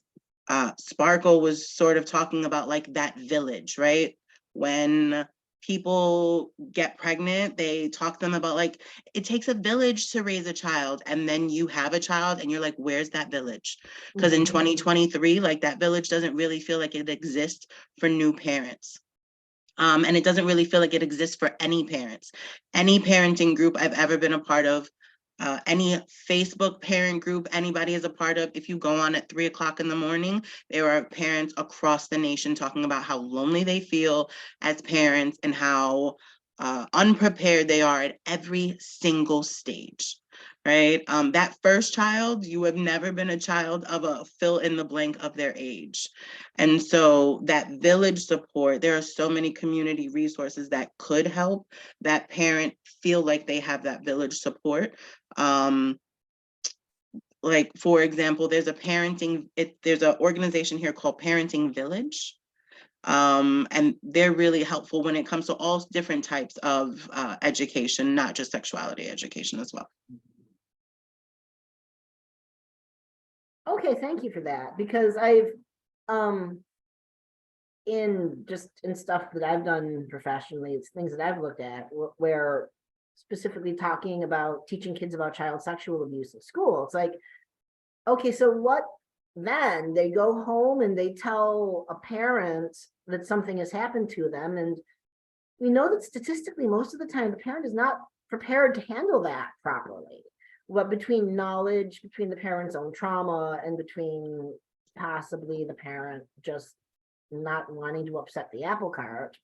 Sparkle was sort of talking about, like, that village, right? When people get pregnant, they talk to them about, like, it takes a village to raise a child, and then you have a child and you're like, where's that village? Because in 2023, like, that village doesn't really feel like it exists for new parents. And it doesn't really feel like it exists for any parents. Any parenting group I've ever been a part of, any Facebook parent group anybody is a part of, if you go on at 3 o'clock in the morning, there are parents across the nation talking about how lonely they feel as parents and how unprepared they are at every single stage, right? That first child, you have never been a child of a fill in the blank of their age. And so that village support, there are so many community resources that could help that parent feel like they have that village support. like, for example, there's an organization here called Parenting Village. And they're really helpful when it comes to all different types of education, not just sexuality education as well. Okay, thank you for that, because I've, in stuff that I've done professionally, it's things that I've looked at where specifically talking about teaching kids about child sexual abuse in school. It's like, okay, so what then? They go home and they tell a parent that something has happened to them. And we know that statistically, most of the time, the parent is not prepared to handle that properly. What between knowledge, between the parent's own trauma, and between possibly the parent just not wanting to upset the apple cart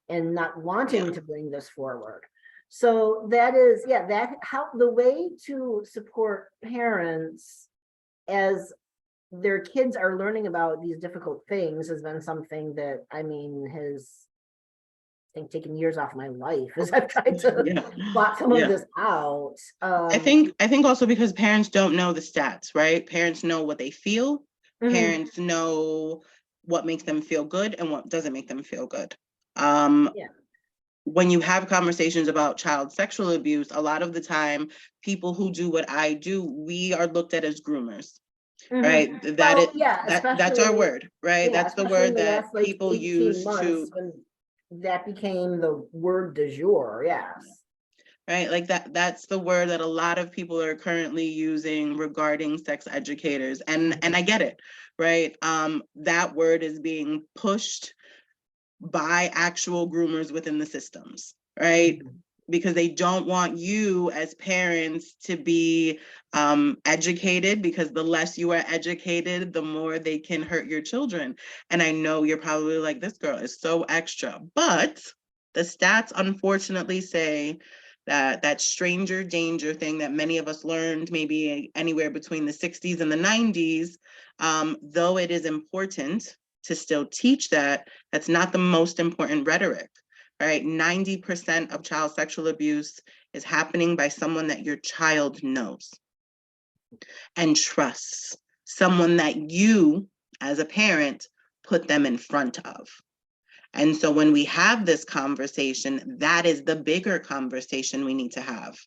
and not wanting to bring this forward. So that is, that how the way to support parents as their kids are learning about these difficult things has been something that, I mean, has, I think, taken years off my life as I've tried to plot some of this out. I think also because parents don't know the stats, right? Parents know what they feel. Parents know what makes them feel good and what doesn't make them feel good. When you have conversations about child sexual abuse, a lot of the time, people who do what I do, we are looked at as groomers. Right, that's our word, right? That's the word that last, like, people use to, when that became the word du jour. Yes, right, like that's the word that a lot of people are currently using regarding sex educators, and I get it, right? That word is being pushed by actual groomers within the systems, right? Because they don't want you as parents to be educated, because the less you are educated, the more they can hurt your children. And I know you're probably like, this girl is so extra, but the stats unfortunately say that stranger danger thing that many of us learned maybe anywhere between the 60s and the 90s, though it is important to still teach that, that's not the most important rhetoric. Right, 90% of child sexual abuse is happening by someone that your child knows and trusts, someone that you, as a parent, put them in front of. And so when we have this conversation, that is the bigger conversation we need to have.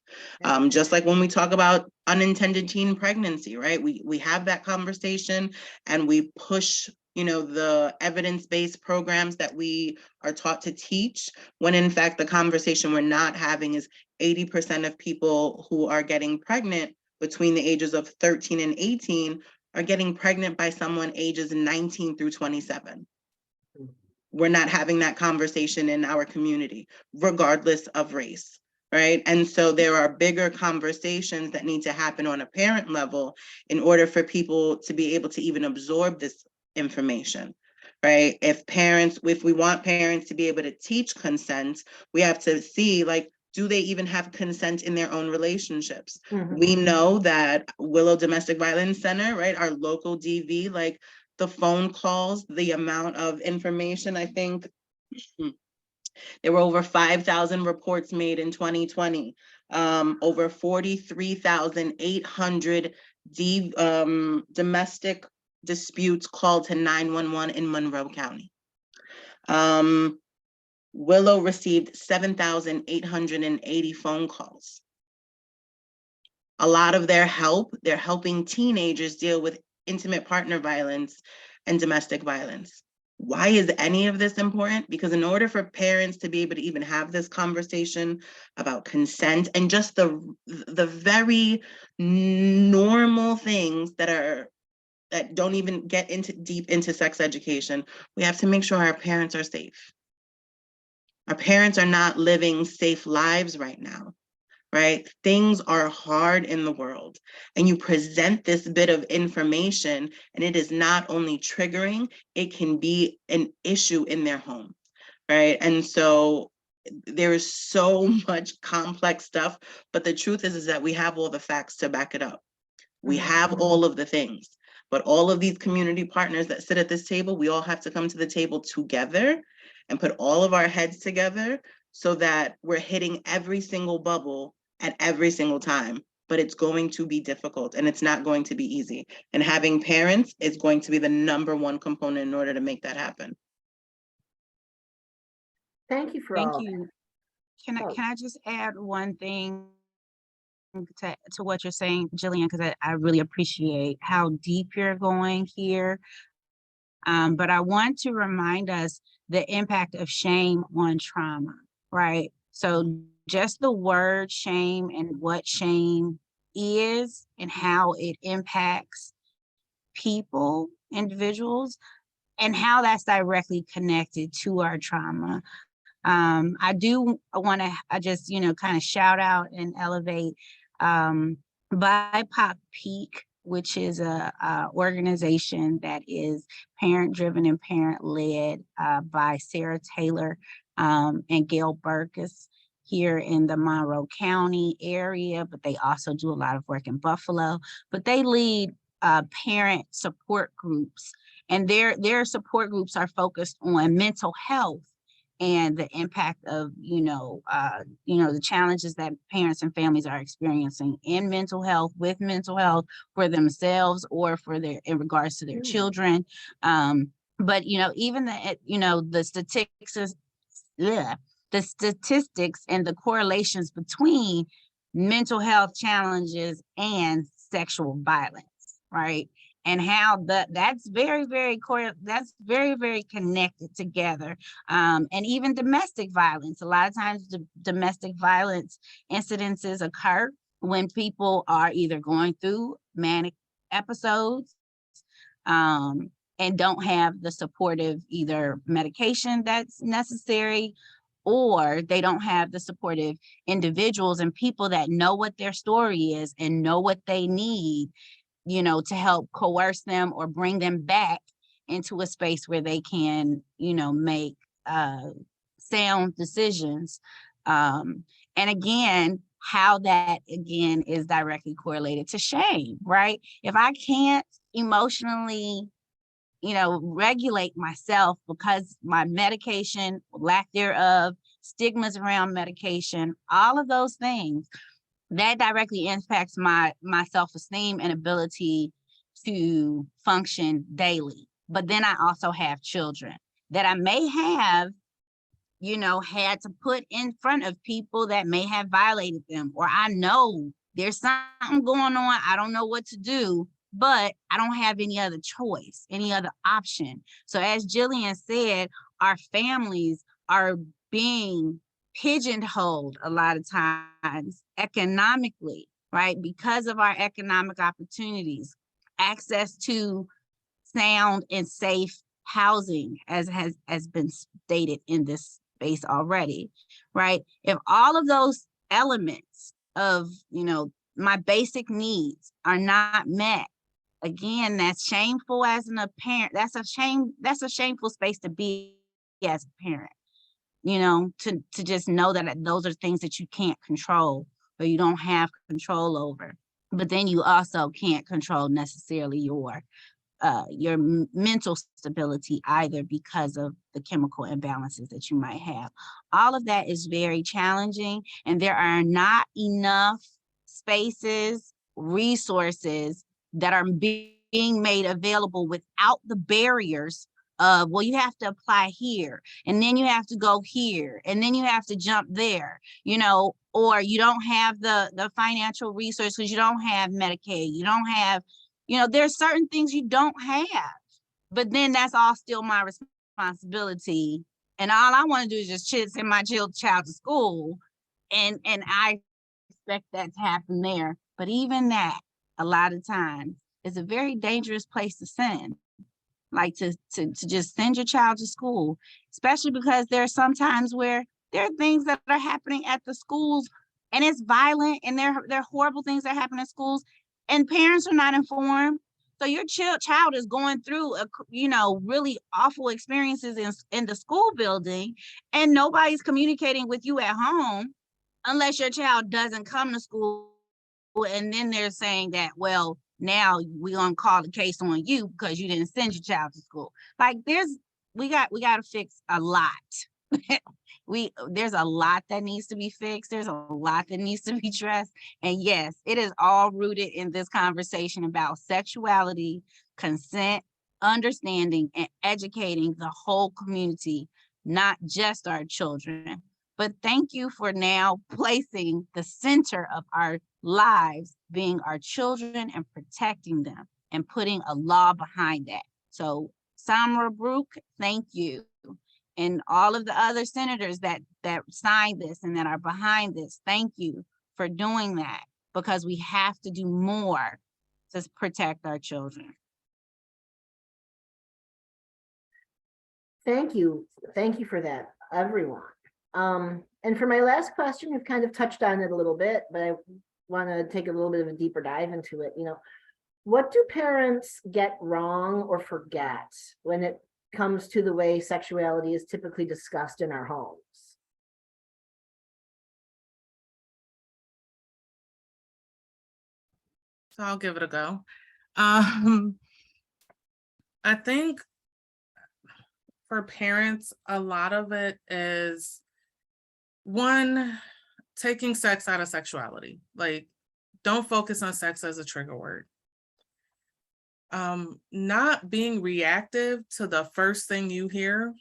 Just like when we talk about unintended teen pregnancy, right? We have that conversation and we push, the evidence-based programs that we are taught to teach, when in fact the conversation we're not having is 80% of people who are getting pregnant between the ages of 13 and 18 are getting pregnant by someone ages 19 through 27. We're not having that conversation in our community, regardless of race, right? And so there are bigger conversations that need to happen on a parent level in order for people to be able to even absorb this information, right? If we want parents to be able to teach consent, we have to see, like, do they even have consent in their own relationships? We know that Willow Domestic Violence Center, right, our local DV, like, the phone calls, the amount of information, I think there were over 5,000 reports made in 2020, over 43,800 domestic disputes called to 911 in Monroe County. Willow received 7,880 phone calls. A lot of their help, they're helping teenagers deal with intimate partner violence and domestic violence. Why is any of this important? Because in order for parents to be able to even have this conversation about consent and just the very normal things that don't even get deep into sex education, we have to make sure our parents are safe. Our parents are not living safe lives right now. Right? Things are hard in the world, and you present this bit of information and it is not only triggering, it can be an issue in their home, right? And so there is so much complex stuff, but the truth is that we have all the facts to back it up. We have all of the things, but all of these community partners that sit at this table, we all have to come to the table together and put all of our heads together so that we're hitting every single bubble at every single time, but it's going to be difficult and it's not going to be easy. And having parents is going to be the number 1 component in order to make that happen. Thank you for Thank all that. you. Oh. Can I just add one thing to what you're saying, Jillian, because I really appreciate how deep you're going here. But I want to remind us the impact of shame on trauma, right? So just the word shame and what shame is and how it impacts people, individuals, and how that's directly connected to our trauma. I do want to, just, kind of shout out and elevate BIPOC Peak, which is a organization that is parent-driven and parent-led by Sarah Taylor and Gail Burkus here in the Monroe County area, but they also do a lot of work in Buffalo. But they lead parent support groups, and their support groups are focused on mental health and the impact of, the challenges that parents and families are experiencing in mental health, with mental health for themselves or in regards to their children. But, even the statistics and the correlations between mental health challenges and sexual violence, right? And how that's very, very connected together. And even domestic violence. A lot of times domestic violence incidences occur when people are either going through manic episodes and don't have the supportive either medication that's necessary, or they don't have the supportive individuals and people that know what their story is and know what they need, to help coerce them or bring them back into a space where they can, make sound decisions. And again, how that again is directly correlated to shame, right? If I can't emotionally, regulate myself because my medication, lack thereof, stigmas around medication, all of those things, that directly impacts my self-esteem and ability to function daily. But then I also have children that I may have, had to put in front of people that may have violated them, or I know there's something going on, I don't know what to do, but I don't have any other choice, any other option. So as Jillian said, our families are being pigeonholed a lot of times economically, right? Because of our economic opportunities, access to sound and safe housing, as has been stated in this space already, right? If all of those elements of, my basic needs are not met, again, that's shameful as a parent. That's a shameful space to be as a parent. To just know that those are things that you can't control or you don't have control over. But then you also can't control necessarily your mental stability either, because of the chemical imbalances that you might have. All of that is very challenging, and there are not enough spaces, resources that are being made available without the barriers of, well, you have to apply here, and then you have to go here, and then you have to jump there, or you don't have the financial resources, you don't have Medicaid, you don't have, there's certain things you don't have, but then that's all still my responsibility. And all I want to do is just send my child to school, and I expect that to happen there. But even that, a lot of times, is a very dangerous place to send. Like to just send your child to school, especially because there are some times where there are things that are happening at the schools and it's violent, and there are horrible things that happen at schools and parents are not informed. So your child is going through really awful experiences in the school building, and nobody's communicating with you at home unless your child doesn't come to school. And then they're saying that, well, now we're gonna call the case on you because you didn't send your child to school. Like we got to fix a lot there's a lot that needs to be fixed. There's a lot that needs to be addressed. And yes, it is all rooted in this conversation about sexuality, consent, understanding, and educating the whole community, not just our children. But thank you for now placing the center of our lives being our children and protecting them and putting a law behind that. So Samra Brook, thank you. And all of the other senators that signed this and that are behind this, thank you for doing that, because we have to do more to protect our children. Thank you. Thank you for that, everyone. And for my last question, we've kind of touched on it a little bit, but I want to take a little bit of a deeper dive into it. You know, what do parents get wrong or forget when it comes to the way sexuality is typically discussed in our homes? So I'll give it a go. I think for parents, a lot of it is, one, taking sex out of sexuality. Like, don't focus on sex as a trigger word. Not being reactive to the first thing you hear.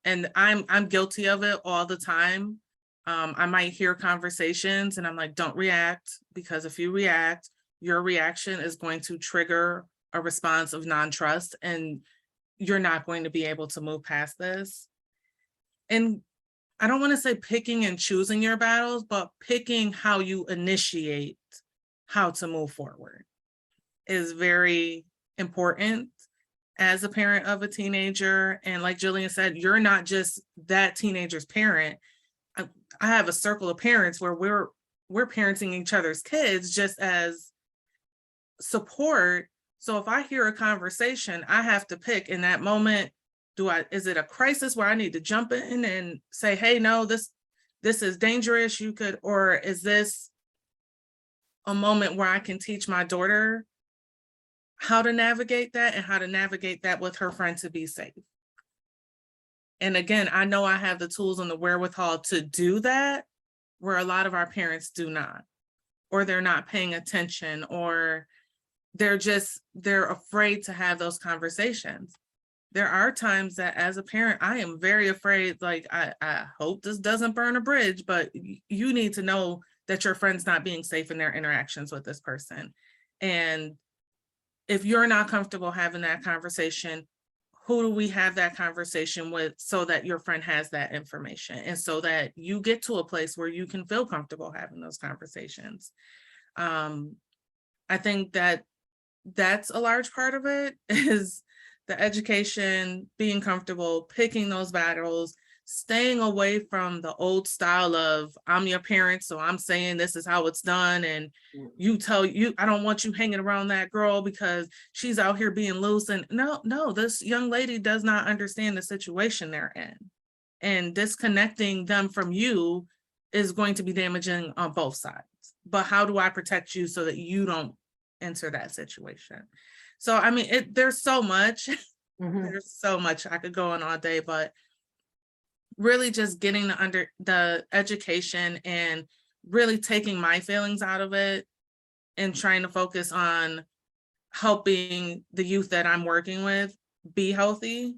And I'm guilty of it all the time. I might hear conversations and I'm like, don't react, because if you react, your reaction is going to trigger a response of non-trust and you're not going to be able to move past this. And I don't want to say picking and choosing your battles, but picking how you initiate how to move forward is very important as a parent of a teenager. And like Jillian said, you're not just that teenager's parent. I have a circle of parents where we're parenting each other's kids just as support. So if I hear a conversation, I have to pick in that moment, is it a crisis where I need to jump in and say, hey, no, this is dangerous, or is this a moment where I can teach my daughter how to navigate that and how to navigate that with her friend to be safe? And again, I know I have the tools and the wherewithal to do that, where a lot of our parents do not, or they're not paying attention, or they're afraid to have those conversations. There are times that as a parent, I am very afraid, like, I hope this doesn't burn a bridge, but you need to know that your friend's not being safe in their interactions with this person. And if you're not comfortable having that conversation, who do we have that conversation with so that your friend has that information and so that you get to a place where you can feel comfortable having those conversations? I think that that's a large part of it, is the education, being comfortable, picking those battles, staying away from the old style of, I'm your parent, so I'm saying this is how it's done. And I don't want you hanging around that girl because she's out here being loose. And no, this young lady does not understand the situation they're in. And disconnecting them from you is going to be damaging on both sides. But how do I protect you so that you don't enter that situation? So, I mean, there's so much, there's so much. I could go on all day, but really just getting the education and really taking my feelings out of it and trying to focus on helping the youth that I'm working with be healthy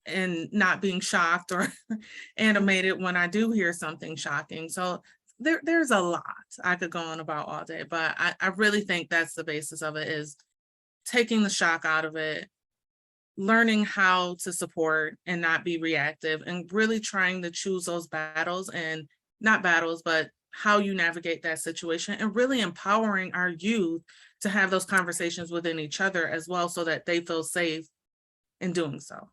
and not being shocked or animated when I do hear something shocking. So there's a lot I could go on about all day, but I really think that's the basis of it, is taking the shock out of it, learning how to support and not be reactive, and really trying to choose those battles, and not battles, but how you navigate that situation, and really empowering our youth to have those conversations within each other as well, so that they feel safe in doing so.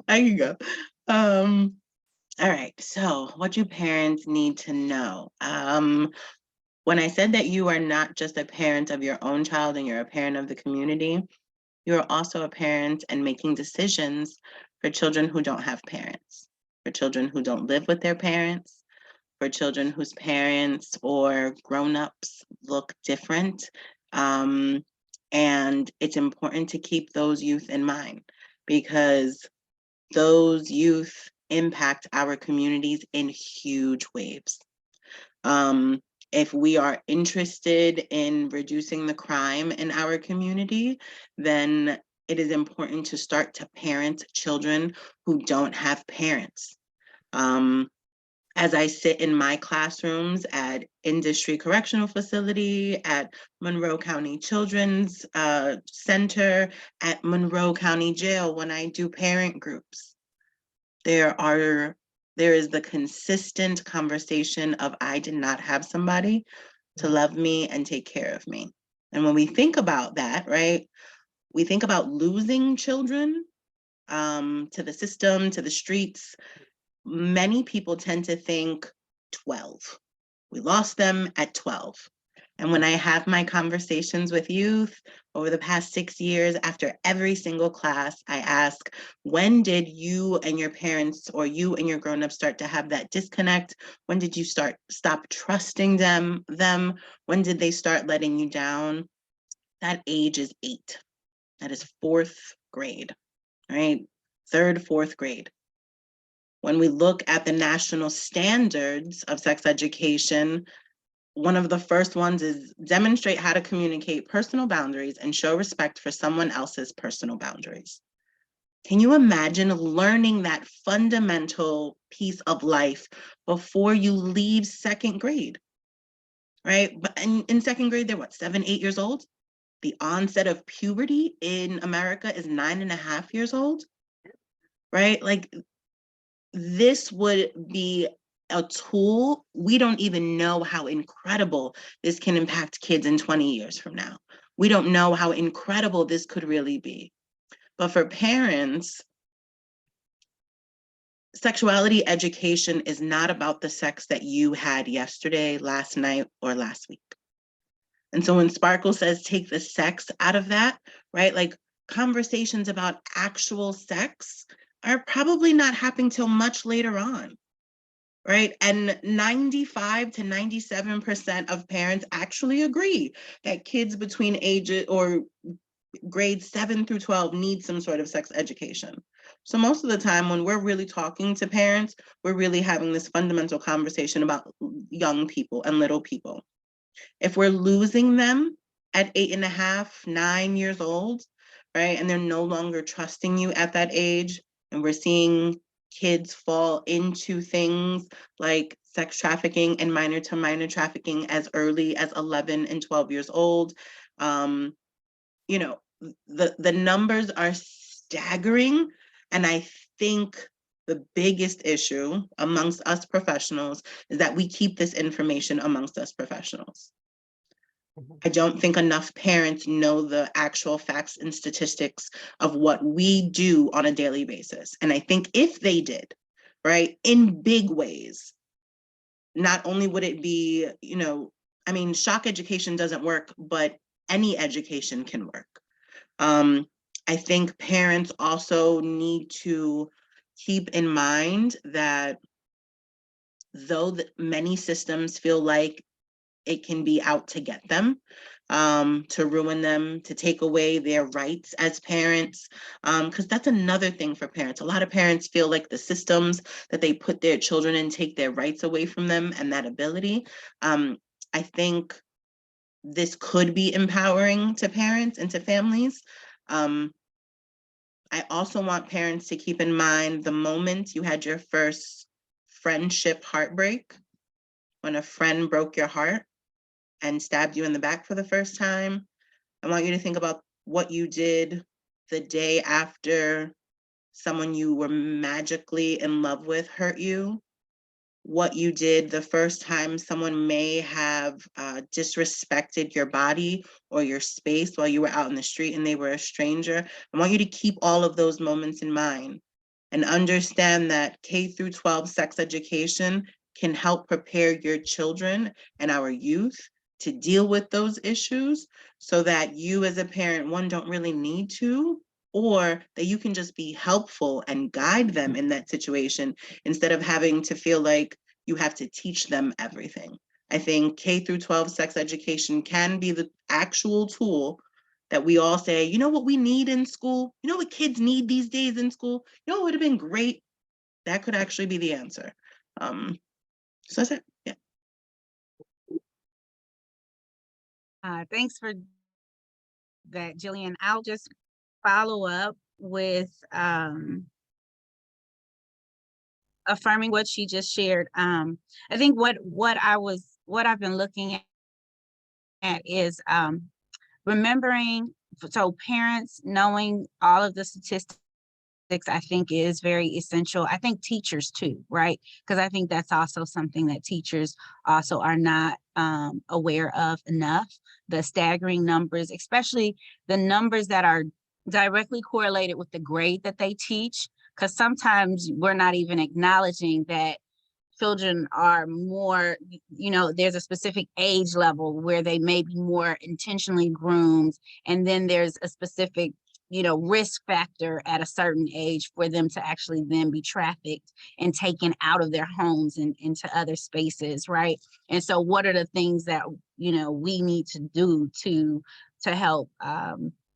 I can go. All right, so what do parents need to know? When I said that you are not just a parent of your own child and you're a parent of the community, you're also a parent and making decisions for children who don't have parents, for children who don't live with their parents, for children whose parents or grown-ups look different. And it's important to keep those youth in mind, because those youth impact our communities in huge waves. If we are interested in reducing the crime in our community, then it is important to start to parent children who don't have parents. As I sit in my classrooms at Industry Correctional Facility, at Monroe County Children's Center, at Monroe County Jail, when I do parent groups, there is the consistent conversation of, I did not have somebody to love me and take care of me. And when we think about that, right, we think about losing children to the system, to the streets. Many people tend to think 12. We lost them at 12. And when I have my conversations with youth over the past 6 years, after every single class, I ask, when did you and your parents or you and your grown-ups start to have that disconnect? When did you stop trusting them? When did they start letting you down? That age is 8. That is 4th grade, right? 3rd, 4th grade. When we look at the national standards of sex education, one of the first ones is demonstrate how to communicate personal boundaries and show respect for someone else's personal boundaries. Can you imagine learning that fundamental piece of life before you leave 2nd grade, right? But in 2nd grade, they're what, 7, 8 years old? The onset of puberty in America is 9.5 years old, right? Like, this would be a tool. We don't even know how incredible this can impact kids in 20 years from now. We don't know how incredible this could really be. But for parents, sexuality education is not about the sex that you had yesterday, last night, or last week. And so when Sparkle says take the sex out of that, right? Like, conversations about actual sex are probably not happening till much later on, right? And 95 to 97% of parents actually agree that kids between ages or grades 7 through 12 need some sort of sex education. So most of the time when we're really talking to parents, we're really having this fundamental conversation about young people and little people. If we're losing them at 8.5, 9 years old, right, and they're no longer trusting you at that age, and we're seeing kids fall into things like sex trafficking and minor to minor trafficking as early as 11 and 12 years old. You know, the numbers are staggering. And I think the biggest issue amongst us professionals is that we keep this information amongst us professionals. I don't think enough parents know the actual facts and statistics of what we do on a daily basis. And I think if they did, right, in big ways, not only would it be, you know, I mean, shock education doesn't work, but any education can work. I think parents also need to keep in mind that though many systems feel like it can be out to get them, to ruin them, to take away their rights as parents, because that's another thing for parents. A lot of parents feel like the systems that they put their children in take their rights away from them and that ability. I think this could be empowering to parents and to families. I also want parents to keep in mind the moment you had your first friendship heartbreak, when a friend broke your heart and stabbed you in the back for the first time. I want you to think about what you did the day after someone you were magically in love with hurt you, what you did the first time someone may have disrespected your body or your space while you were out in the street and they were a stranger. I want you to keep all of those moments in mind and understand that K through 12 sex education can help prepare your children and our youth to deal with those issues so that you as a parent, one, don't really need to, or that you can just be helpful and guide them in that situation instead of having to feel like you have to teach them everything. I think K through 12 sex education can be the actual tool that we all say, you know what we need in school? You know what kids need these days in school? You know what would have been great? That could actually be the answer. So that's it. Yeah. Thanks for that, Jillian. I'll just follow up with affirming what she just shared. I think what I've been looking at is remembering, so parents knowing all of the statistics, I think is very essential. I think teachers too, right? Because I think that's also something that teachers also are not aware of enough. The staggering numbers, especially the numbers that are directly correlated with the grade that they teach, because sometimes we're not even acknowledging that children are more, there's a specific age level where they may be more intentionally groomed. And then there's a specific, risk factor at a certain age for them to actually then be trafficked and taken out of their homes and into other spaces, right? And so what are the things that, we need to do to help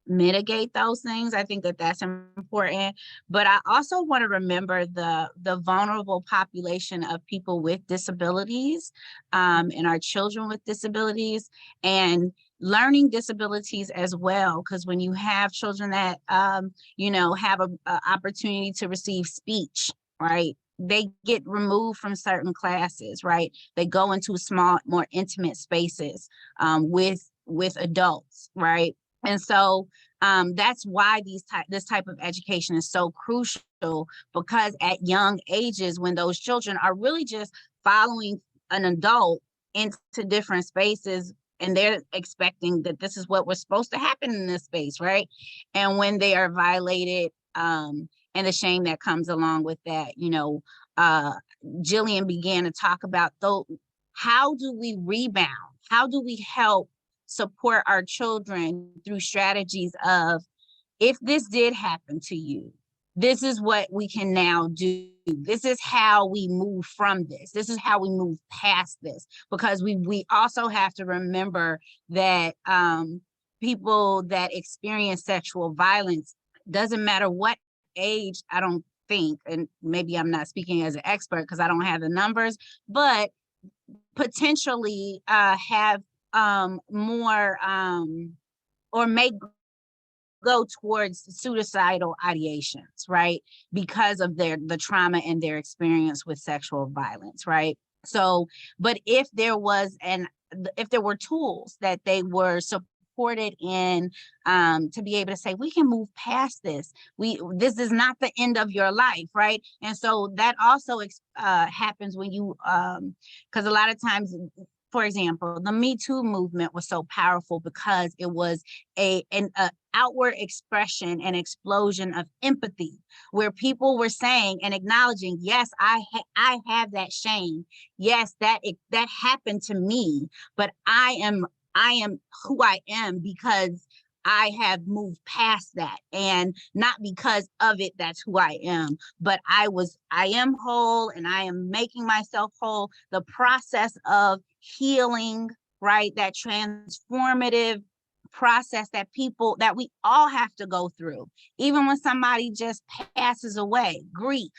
mitigate those things? I think that that's important. But I also want to remember the vulnerable population of people with disabilities, and our children with disabilities, and learning disabilities as well. Because when you have children that, have a opportunity to receive speech, right? They get removed from certain classes, right? They go into small, more intimate spaces with adults, right? And so that's why this type of education is so crucial, because at young ages, when those children are really just following an adult into different spaces, and they're expecting that this is what was supposed to happen in this space, right? And when they are violated, and the shame that comes along with that, Jillian began to talk about, how do we rebound? How do we help support our children through strategies of, if this did happen to you, this is what we can now do. This is how we move from this. This is how we move past this, because we also have to remember that people that experience sexual violence, doesn't matter what age, I don't think, and maybe I'm not speaking as an expert because I don't have the numbers, but potentially have more or may go towards suicidal ideations, right? Because of the trauma and their experience with sexual violence, right? So, but if there were tools that they were supported in, to be able to say, we can move past this. This is not the end of your life, right? And so that also happens when you, because a lot of times, for example, the Me Too movement was so powerful because it was an outward expression and explosion of empathy, where people were saying and acknowledging, yes, I have that shame. Yes, that happened to me, but I am who I am because I have moved past that, and not because of it, that's who I am, but I am whole, and I am making myself whole. The process of healing, right? That transformative process that we all have to go through, even when somebody just passes away, grief,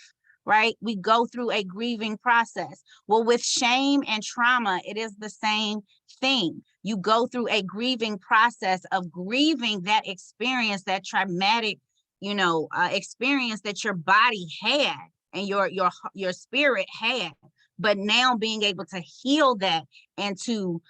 right? We go through a grieving process. Well, with shame and trauma, it is the same thing. You go through a grieving process of grieving that experience, that traumatic, experience that your body had and your spirit had. But now being able to heal that and to,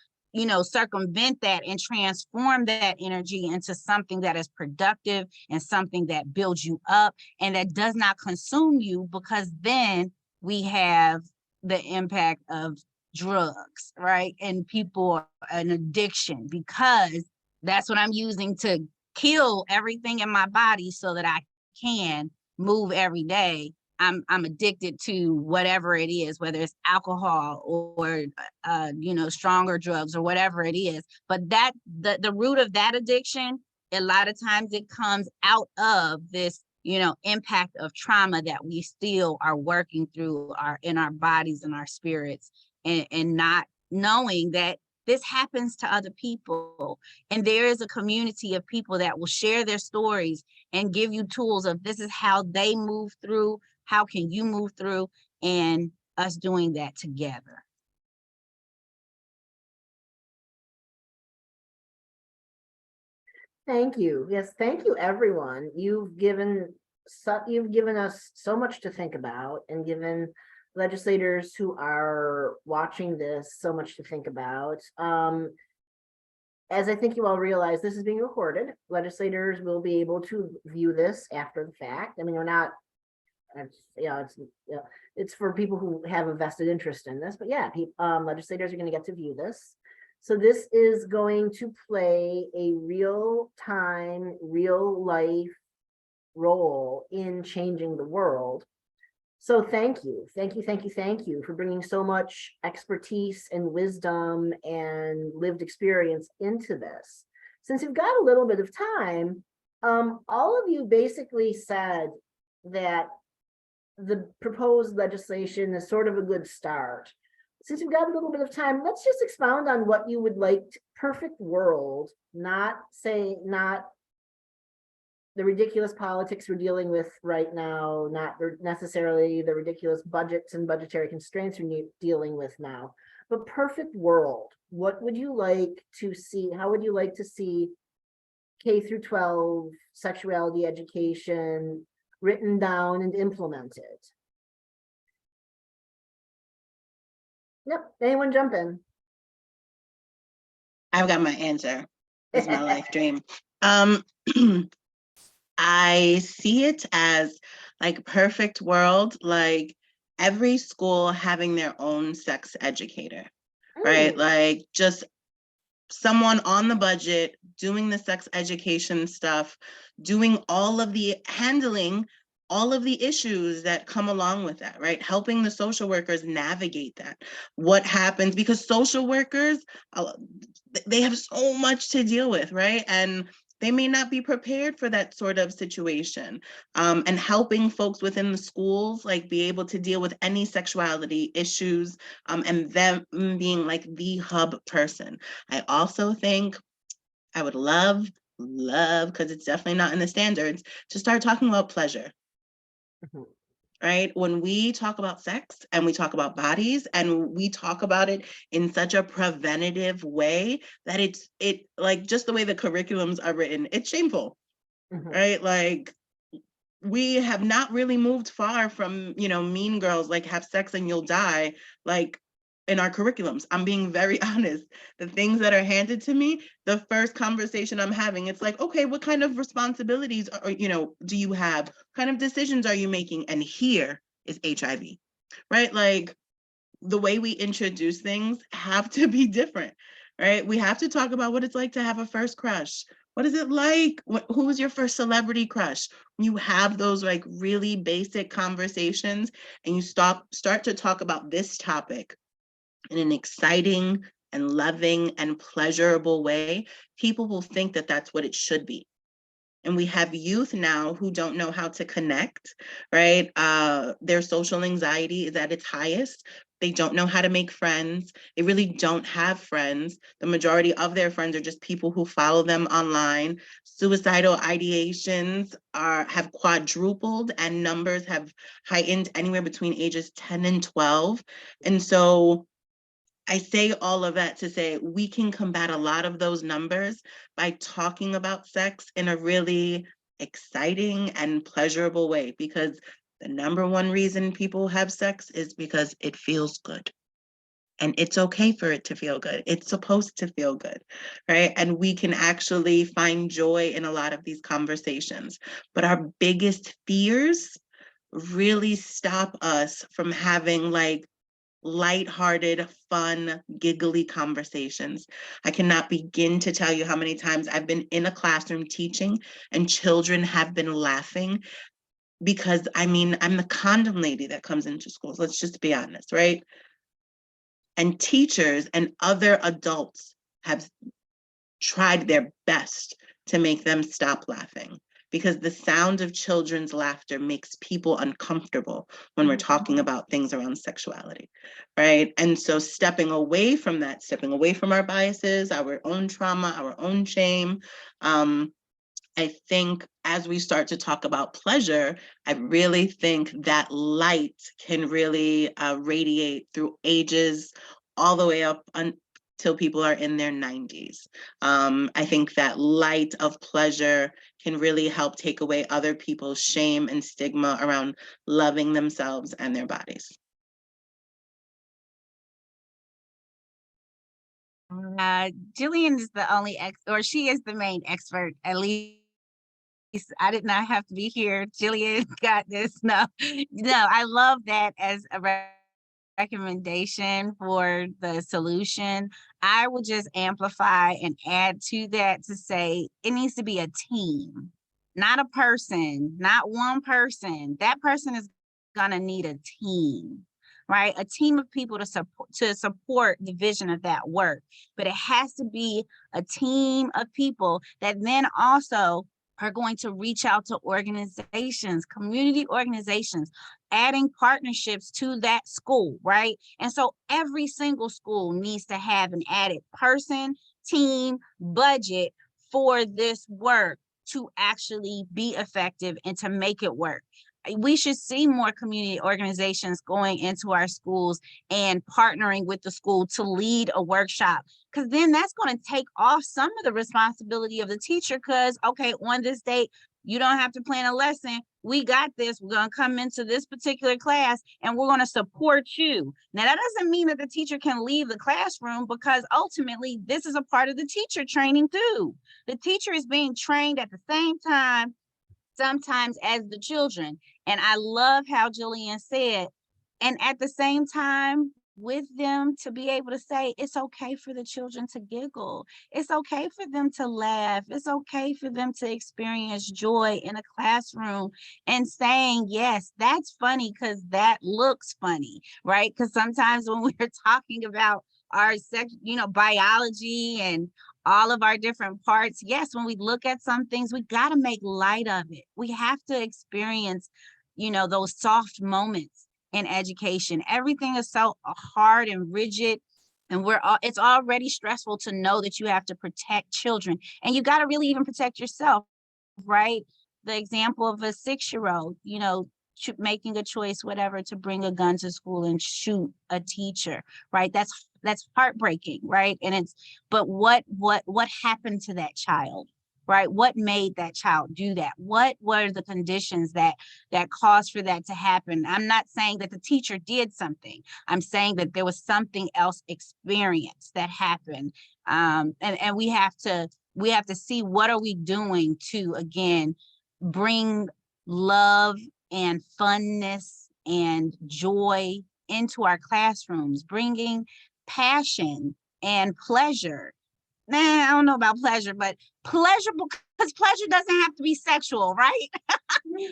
circumvent that and transform that energy into something that is productive and something that builds you up and that does not consume you, because then we have the impact of drugs, right? And people, an addiction, because that's what I'm using to kill everything in my body so that I can move every day. I'm addicted to whatever it is, whether it's alcohol or stronger drugs or whatever it is. But that the root of that addiction, a lot of times it comes out of this, impact of trauma that we still are working through in our bodies and our spirits, and not knowing that this happens to other people. And there is a community of people that will share their stories and give you tools of this is how they move through, how can you move through, and us doing that together. Thank you. Yes, thank you, everyone. You've given us so much to think about, and given legislators who are watching this so much to think about. As I think you all realize, this is being recorded. Legislators will be able to view this after the fact. I mean, we're not, it's for people who have a vested interest in this, but yeah, legislators are going to get to view this. So this is going to play a real time, real life role in changing the world. So thank you for bringing so much expertise and wisdom and lived experience into this. Since we've got a little bit of time, all of you basically said that the proposed legislation is sort of a good start. Since we've got a little bit of time, let's just expound on what you would like. Perfect world, not the ridiculous politics we're dealing with right now, not necessarily the ridiculous budgets and budgetary constraints we're dealing with now, but perfect world. What would you like to see? How would you like to see K through 12 sexuality education written down and implemented? Yep, anyone jump in? I've got my answer. It's my life dream. I see it as like perfect world, like every school having their own sex educator, right? Like just someone on the budget doing the sex education stuff, doing handling all of the issues that come along with that, right? Helping the social workers navigate that. What happens, because social workers, they have so much to deal with, right? And they may not be prepared for that sort of situation. And helping folks within the schools, like be able to deal with any sexuality issues, and them being like the hub person. I also think I would love, because it's definitely not in the standards, to start talking about pleasure. Right? When we talk about sex and we talk about bodies and we talk about it in such a preventative way that it like just the way the curriculums are written, it's shameful, right? Like we have not really moved far from, Mean Girls, like have sex and you'll die, like in our curriculums. I'm being very honest. The things that are handed to me, the first conversation I'm having, it's like, okay, what kind of responsibilities do you have? What kind of decisions are you making? And here is HIV, right? Like the way we introduce things have to be different, right? We have to talk about what it's like to have a first crush. What is it like? Who was your first celebrity crush? You have those like really basic conversations and you start to talk about this topic in an exciting and loving and pleasurable way, people will think that that's what it should be. And we have youth now who don't know how to connect, right? Their social anxiety is at its highest. They don't know how to make friends. They really don't have friends. The majority of their friends are just people who follow them online. Suicidal ideations have quadrupled and numbers have heightened anywhere between ages 10 and 12. And so I say all of that to say we can combat a lot of those numbers by talking about sex in a really exciting and pleasurable way, because the number one reason people have sex is because it feels good. And it's okay for it to feel good. It's supposed to feel good, right? And we can actually find joy in a lot of these conversations. But our biggest fears really stop us from having like lighthearted, fun, giggly conversations. I cannot begin to tell you how many times I've been in a classroom teaching and children have been laughing because I'm the condom lady that comes into schools. Let's just be honest, right? And teachers and other adults have tried their best to make them stop laughing. because the sound of children's laughter makes people uncomfortable when we're talking about things around sexuality, right? And so stepping away from that, stepping away from our biases, our own trauma, our own shame, I think as we start to talk about pleasure, I really think that light can really radiate through ages all the way up until people are in their 90s. I think that light of pleasure can really help take away other people's shame and stigma around loving themselves and their bodies. Jillian is the only she is the main expert, at least. I did not have to be here. Jillian got this. No, I love that as a recommendation for the solution. I would just amplify and add to that to say it needs to be a team, not a person, not one person. That person is gonna need a team, right? A team of people to support the vision of that work. But it has to be a team of people that then also are going to reach out to organizations, community organizations, adding partnerships to that school, right? And so every single school needs to have an added person, team, budget for this work to actually be effective and to make it work. We should see more community organizations going into our schools and partnering with the school to lead a workshop, because then that's going to take off some of the responsibility of the teacher, because, okay, on this date, you don't have to plan a lesson. We got this. We're going to come into this particular class and we're going to support you. Now, that doesn't mean that the teacher can leave the classroom, because ultimately this is a part of the teacher training too. The teacher is being trained at the same time sometimes as the children. And I love how Jillian said, and at the same time with them to be able to say, it's okay for the children to giggle. It's okay for them to laugh. It's okay for them to experience joy in a classroom, and saying, yes, that's funny because that looks funny, right? Because sometimes when we're talking about our biology and all of our different parts, yes, when we look at some things, we got to make light of it. We have to experience, those soft moments in education. Everything is so hard and rigid, and it's already stressful to know that you have to protect children, and you got to really even protect yourself, right? The example of a 6-year-old, making a choice, whatever, to bring a gun to school and shoot a teacher, right? That's heartbreaking, right? And but what happened to that child, right? What made that child do that? What were the conditions that caused for that to happen? I'm not saying that the teacher did something. I'm saying that there was something else experienced that happened. And we have to see, what are we doing to, again, bring love and funness and joy into our classrooms, bringing passion and pleasure. I don't know about pleasure, but pleasurable, because pleasure doesn't have to be sexual, right?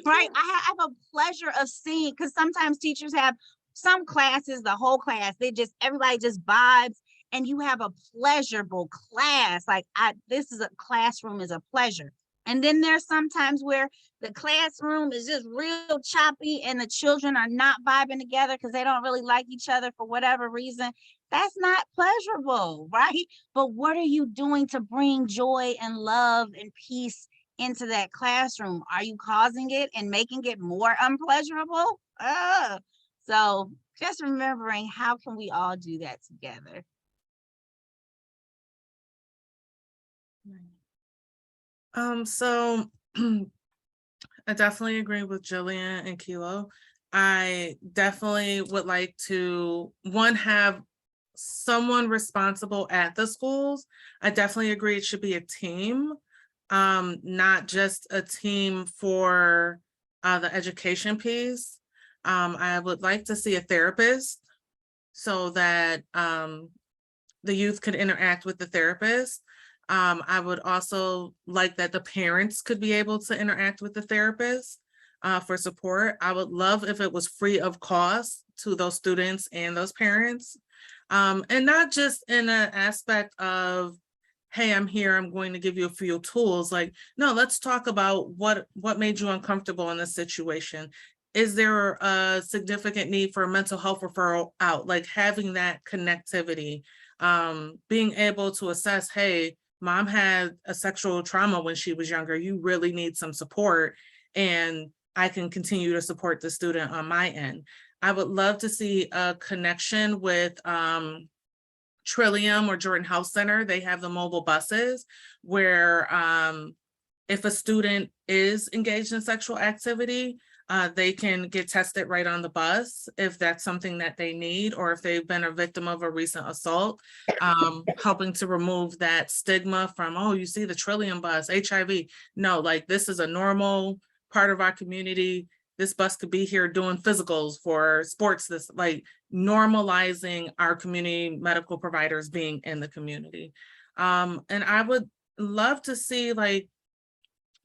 Right? I have a pleasure of seeing, because sometimes teachers have some classes, the whole class, everybody just vibes, and you have a pleasurable class. Like, this is a classroom is a pleasure. And then there's sometimes where the classroom is just real choppy and the children are not vibing together because they don't really like each other for whatever reason. That's not pleasurable, right? But what are you doing to bring joy and love and peace into that classroom? Are you causing it and making it more unpleasurable? So just remembering, how can we all do that together? So I definitely agree with Jillian and Kilo. I definitely would like to, have someone responsible at the schools. I definitely agree it should be a team, not just a team for the education piece. I would like to see a therapist so that the youth could interact with the therapist. I would also like that the parents could be able to interact with the therapist for support. I would love if it was free of cost to those students and those parents. And not just in an aspect of hey, I'm here, I'm going to give you a few tools. Like, no, let's talk about what made you uncomfortable in this situation. Is there a significant need for a mental health referral out? Like having that connectivity, being able to assess, hey, mom had a sexual trauma when she was younger. You really need some support, and I can continue to support the student on my end. I would love to see a connection with Trillium or Jordan Health Center. They have the mobile buses where if a student is engaged in sexual activity, they can get tested right on the bus if that's something that they need, or if they've been a victim of a recent assault, helping to remove that stigma from, oh, you see the Trillium bus, HIV. No, like this is a normal part of our community. This bus could be here doing physicals for sports, this like normalizing our community medical providers being in the community. And I would love to see like,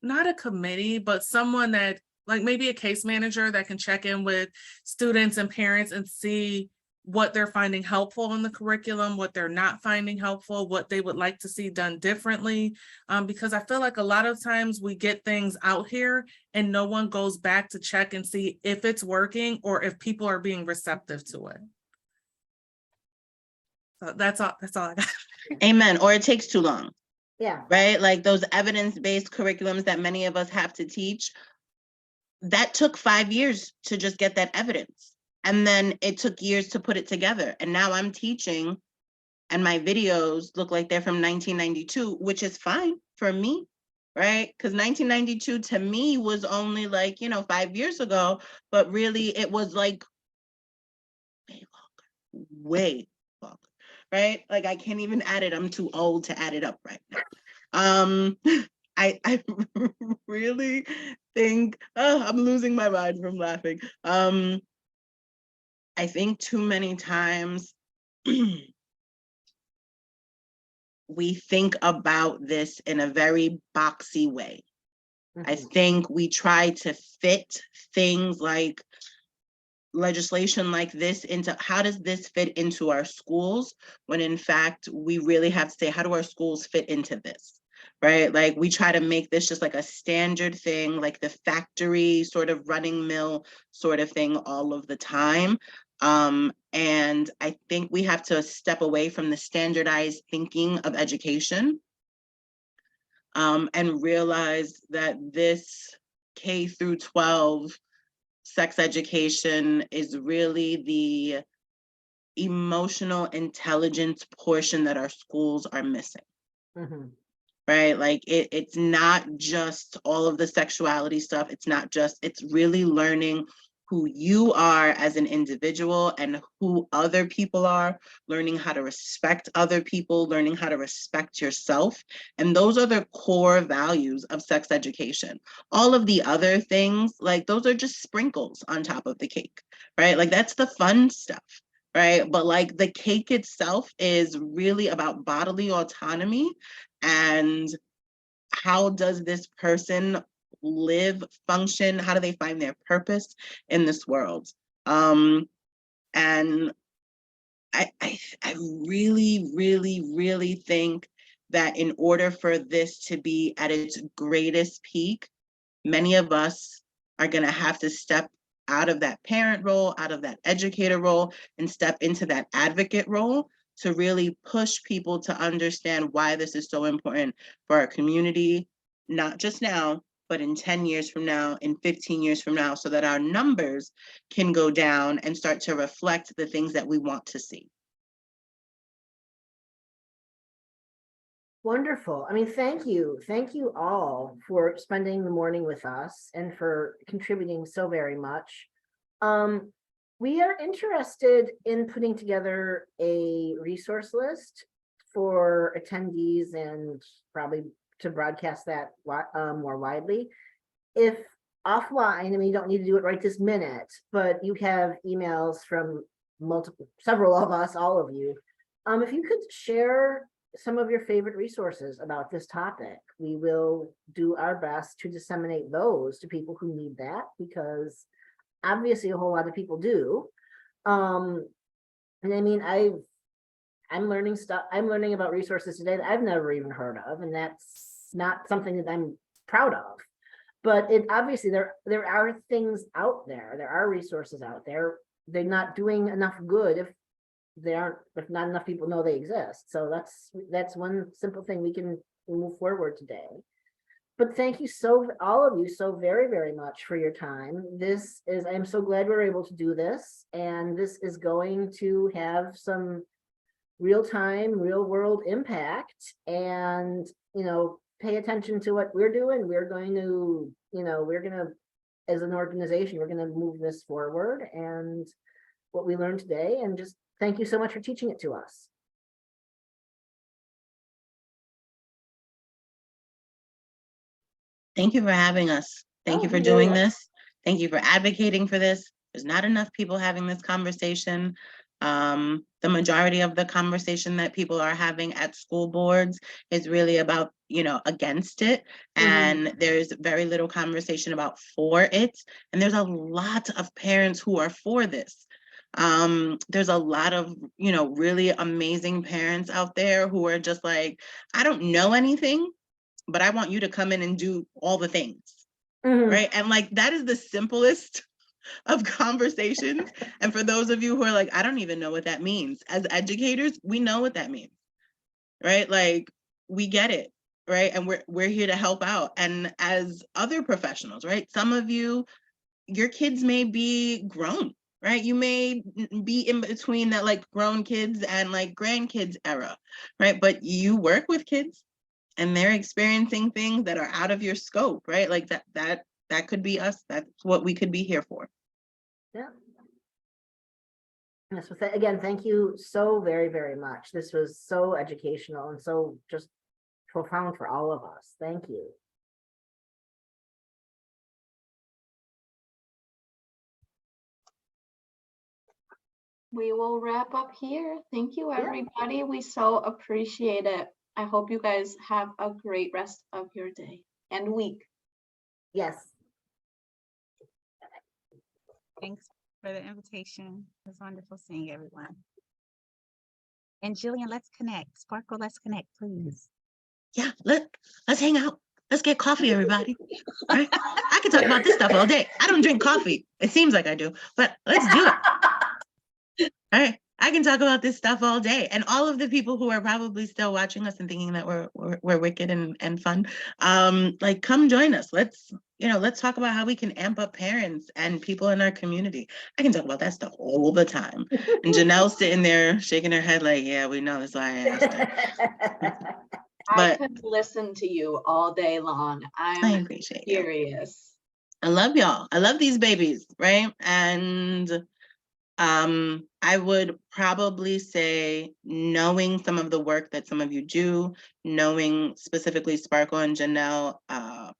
not a committee, but someone that like maybe a case manager that can check in with students and parents and see what they're finding helpful in the curriculum, what they're not finding helpful, what they would like to see done differently. Because I feel like a lot of times we get things out here and no one goes back to check and see if it's working or if people are being receptive to it. So that's all I got. Amen. Or it takes too long, Yeah, right? Like those evidence-based curriculums that many of us have to teach, that took 5 years to just get that evidence. And then it took years to put it together. And now I'm teaching and my videos look like they're from 1992, which is fine for me, right? Because 1992 to me was only like, 5 years ago, but really it was like way longer, right? Like I can't even add it. I'm too old to add it up right now. I really think, I'm losing my mind from laughing. I think too many times we think about this in a very boxy way. I think we try to fit things like legislation like this into how does this fit into our schools, when in fact we really have to say, how do our schools fit into this, right? Like we try to make this just like a standard thing, like the factory sort of running mill sort of thing all of the time. And I think we have to step away from the standardized thinking of education, and realize that this K through 12 sex education is really the emotional intelligence portion that our schools are missing. Right? Like it's not just all of the sexuality stuff. It's not just, it's really learning who you are as an individual and who other people are, learning how to respect other people, learning how to respect yourself. And those are the core values of sex education. All of the other things, like those are just sprinkles on top of the cake, right? Like that's the fun stuff, right? But like the cake itself is really about bodily autonomy and how does this person live, function, how do they find their purpose in this world? And I really, really, really think that in order for this to be at its greatest peak, many of us are going to have to step out of that parent role, out of that educator role, and step into that advocate role to really push people to understand why this is so important for our community, not just now, but in 10 years from now, in 15 years from now, so that our numbers can go down and start to reflect the things that we want to see. wonderful. I mean, thank you. Thank you all for spending the morning with us and for contributing so very much. We are interested in putting together a resource list for attendees and probably to broadcast that more widely. If offline, I mean, you don't need to do it right this minute, but you have emails from several of us, all of you. If you could share some of your favorite resources about this topic, we will do our best to disseminate those to people who need that, because obviously a whole lot of people do. And I mean, I've I'm learning stuff. I'm learning about resources today that I've never even heard of, and that's not something that I'm proud of. But it obviously there are things out there. There are resources out there. They're not doing enough good if not enough people know they exist. So that's one simple thing we can move forward today. But thank you all of you so very, very much for your time. I'm so glad we're able to do this, and this is going to have some real-time, real-world impact. And, pay attention to what we're doing. We're going to, as an organization, we're going to move this forward and what we learned today. And just thank you so much for teaching it to us. Thank you for having us. Thank Oh, you for you're doing welcome. this. Thank you for advocating for this. There's not enough people having this conversation. The majority of the conversation that people are having at school boards is really about, against it. And there's very little conversation about for it. And there's a lot of parents who are for this. There's a lot of, really amazing parents out there who are just like, I don't know anything, but I want you to come in and do all the things. Right. And like, that is the simplest of conversations. And for those of you who are like, I don't even know what that means. As educators, we know what that means. Right. Like, we get it. Right. And we're here to help out. And as other professionals, right, some of you, your kids may be grown. Right. You may be in between that like grown kids and like grandkids era. Right. But you work with kids and they're experiencing things that are out of your scope, right? Like that could be us. That's what we could be here for. Yeah. Yes, again, thank you so very, very much. This was so educational and so just profound for all of us. Thank you. We will wrap up here. Thank you, everybody. We so appreciate it. I hope you guys have a great rest of your day and week. Yes. Thanks for the invitation. It was wonderful seeing everyone. And Jillian, let's connect. Sparkle, let's connect, please. Yeah, let's hang out. Let's get coffee, everybody. Right? I can talk about this stuff all day. I don't drink coffee. It seems like I do, but let's do it. All right. I can talk about this stuff all day. And all of the people who are probably still watching us and thinking that we're wicked and fun, like, come join us. Let's talk about how we can amp up parents and people in our community. I can talk about that stuff all the time. And Janelle's sitting there shaking her head like, yeah, we know, that's why I asked her. I could listen to you all day long. I appreciate you. Curious. I love y'all. I love these babies, right? And I would probably say, knowing some of the work that some of you do, knowing specifically Sparkle and Janelle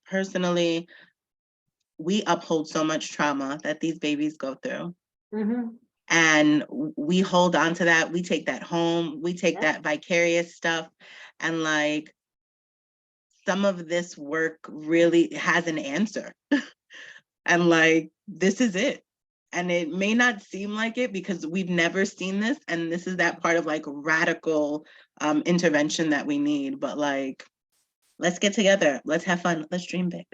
personally, we uphold so much trauma that these babies go through. And we hold on to that. We take that home. We take that vicarious stuff. And like, some of this work really has an answer. And like, this is it. And it may not seem like it because we've never seen this. And this is that part of like radical intervention that we need. But like, let's get together. Let's have fun. Let's dream big.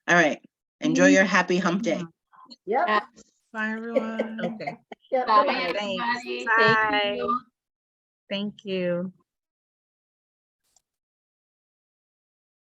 All right. Enjoy your happy hump day. Yep. Bye, everyone. Okay. Yep. Bye, Bye-bye. everybody. Bye. Thank you. Thank you.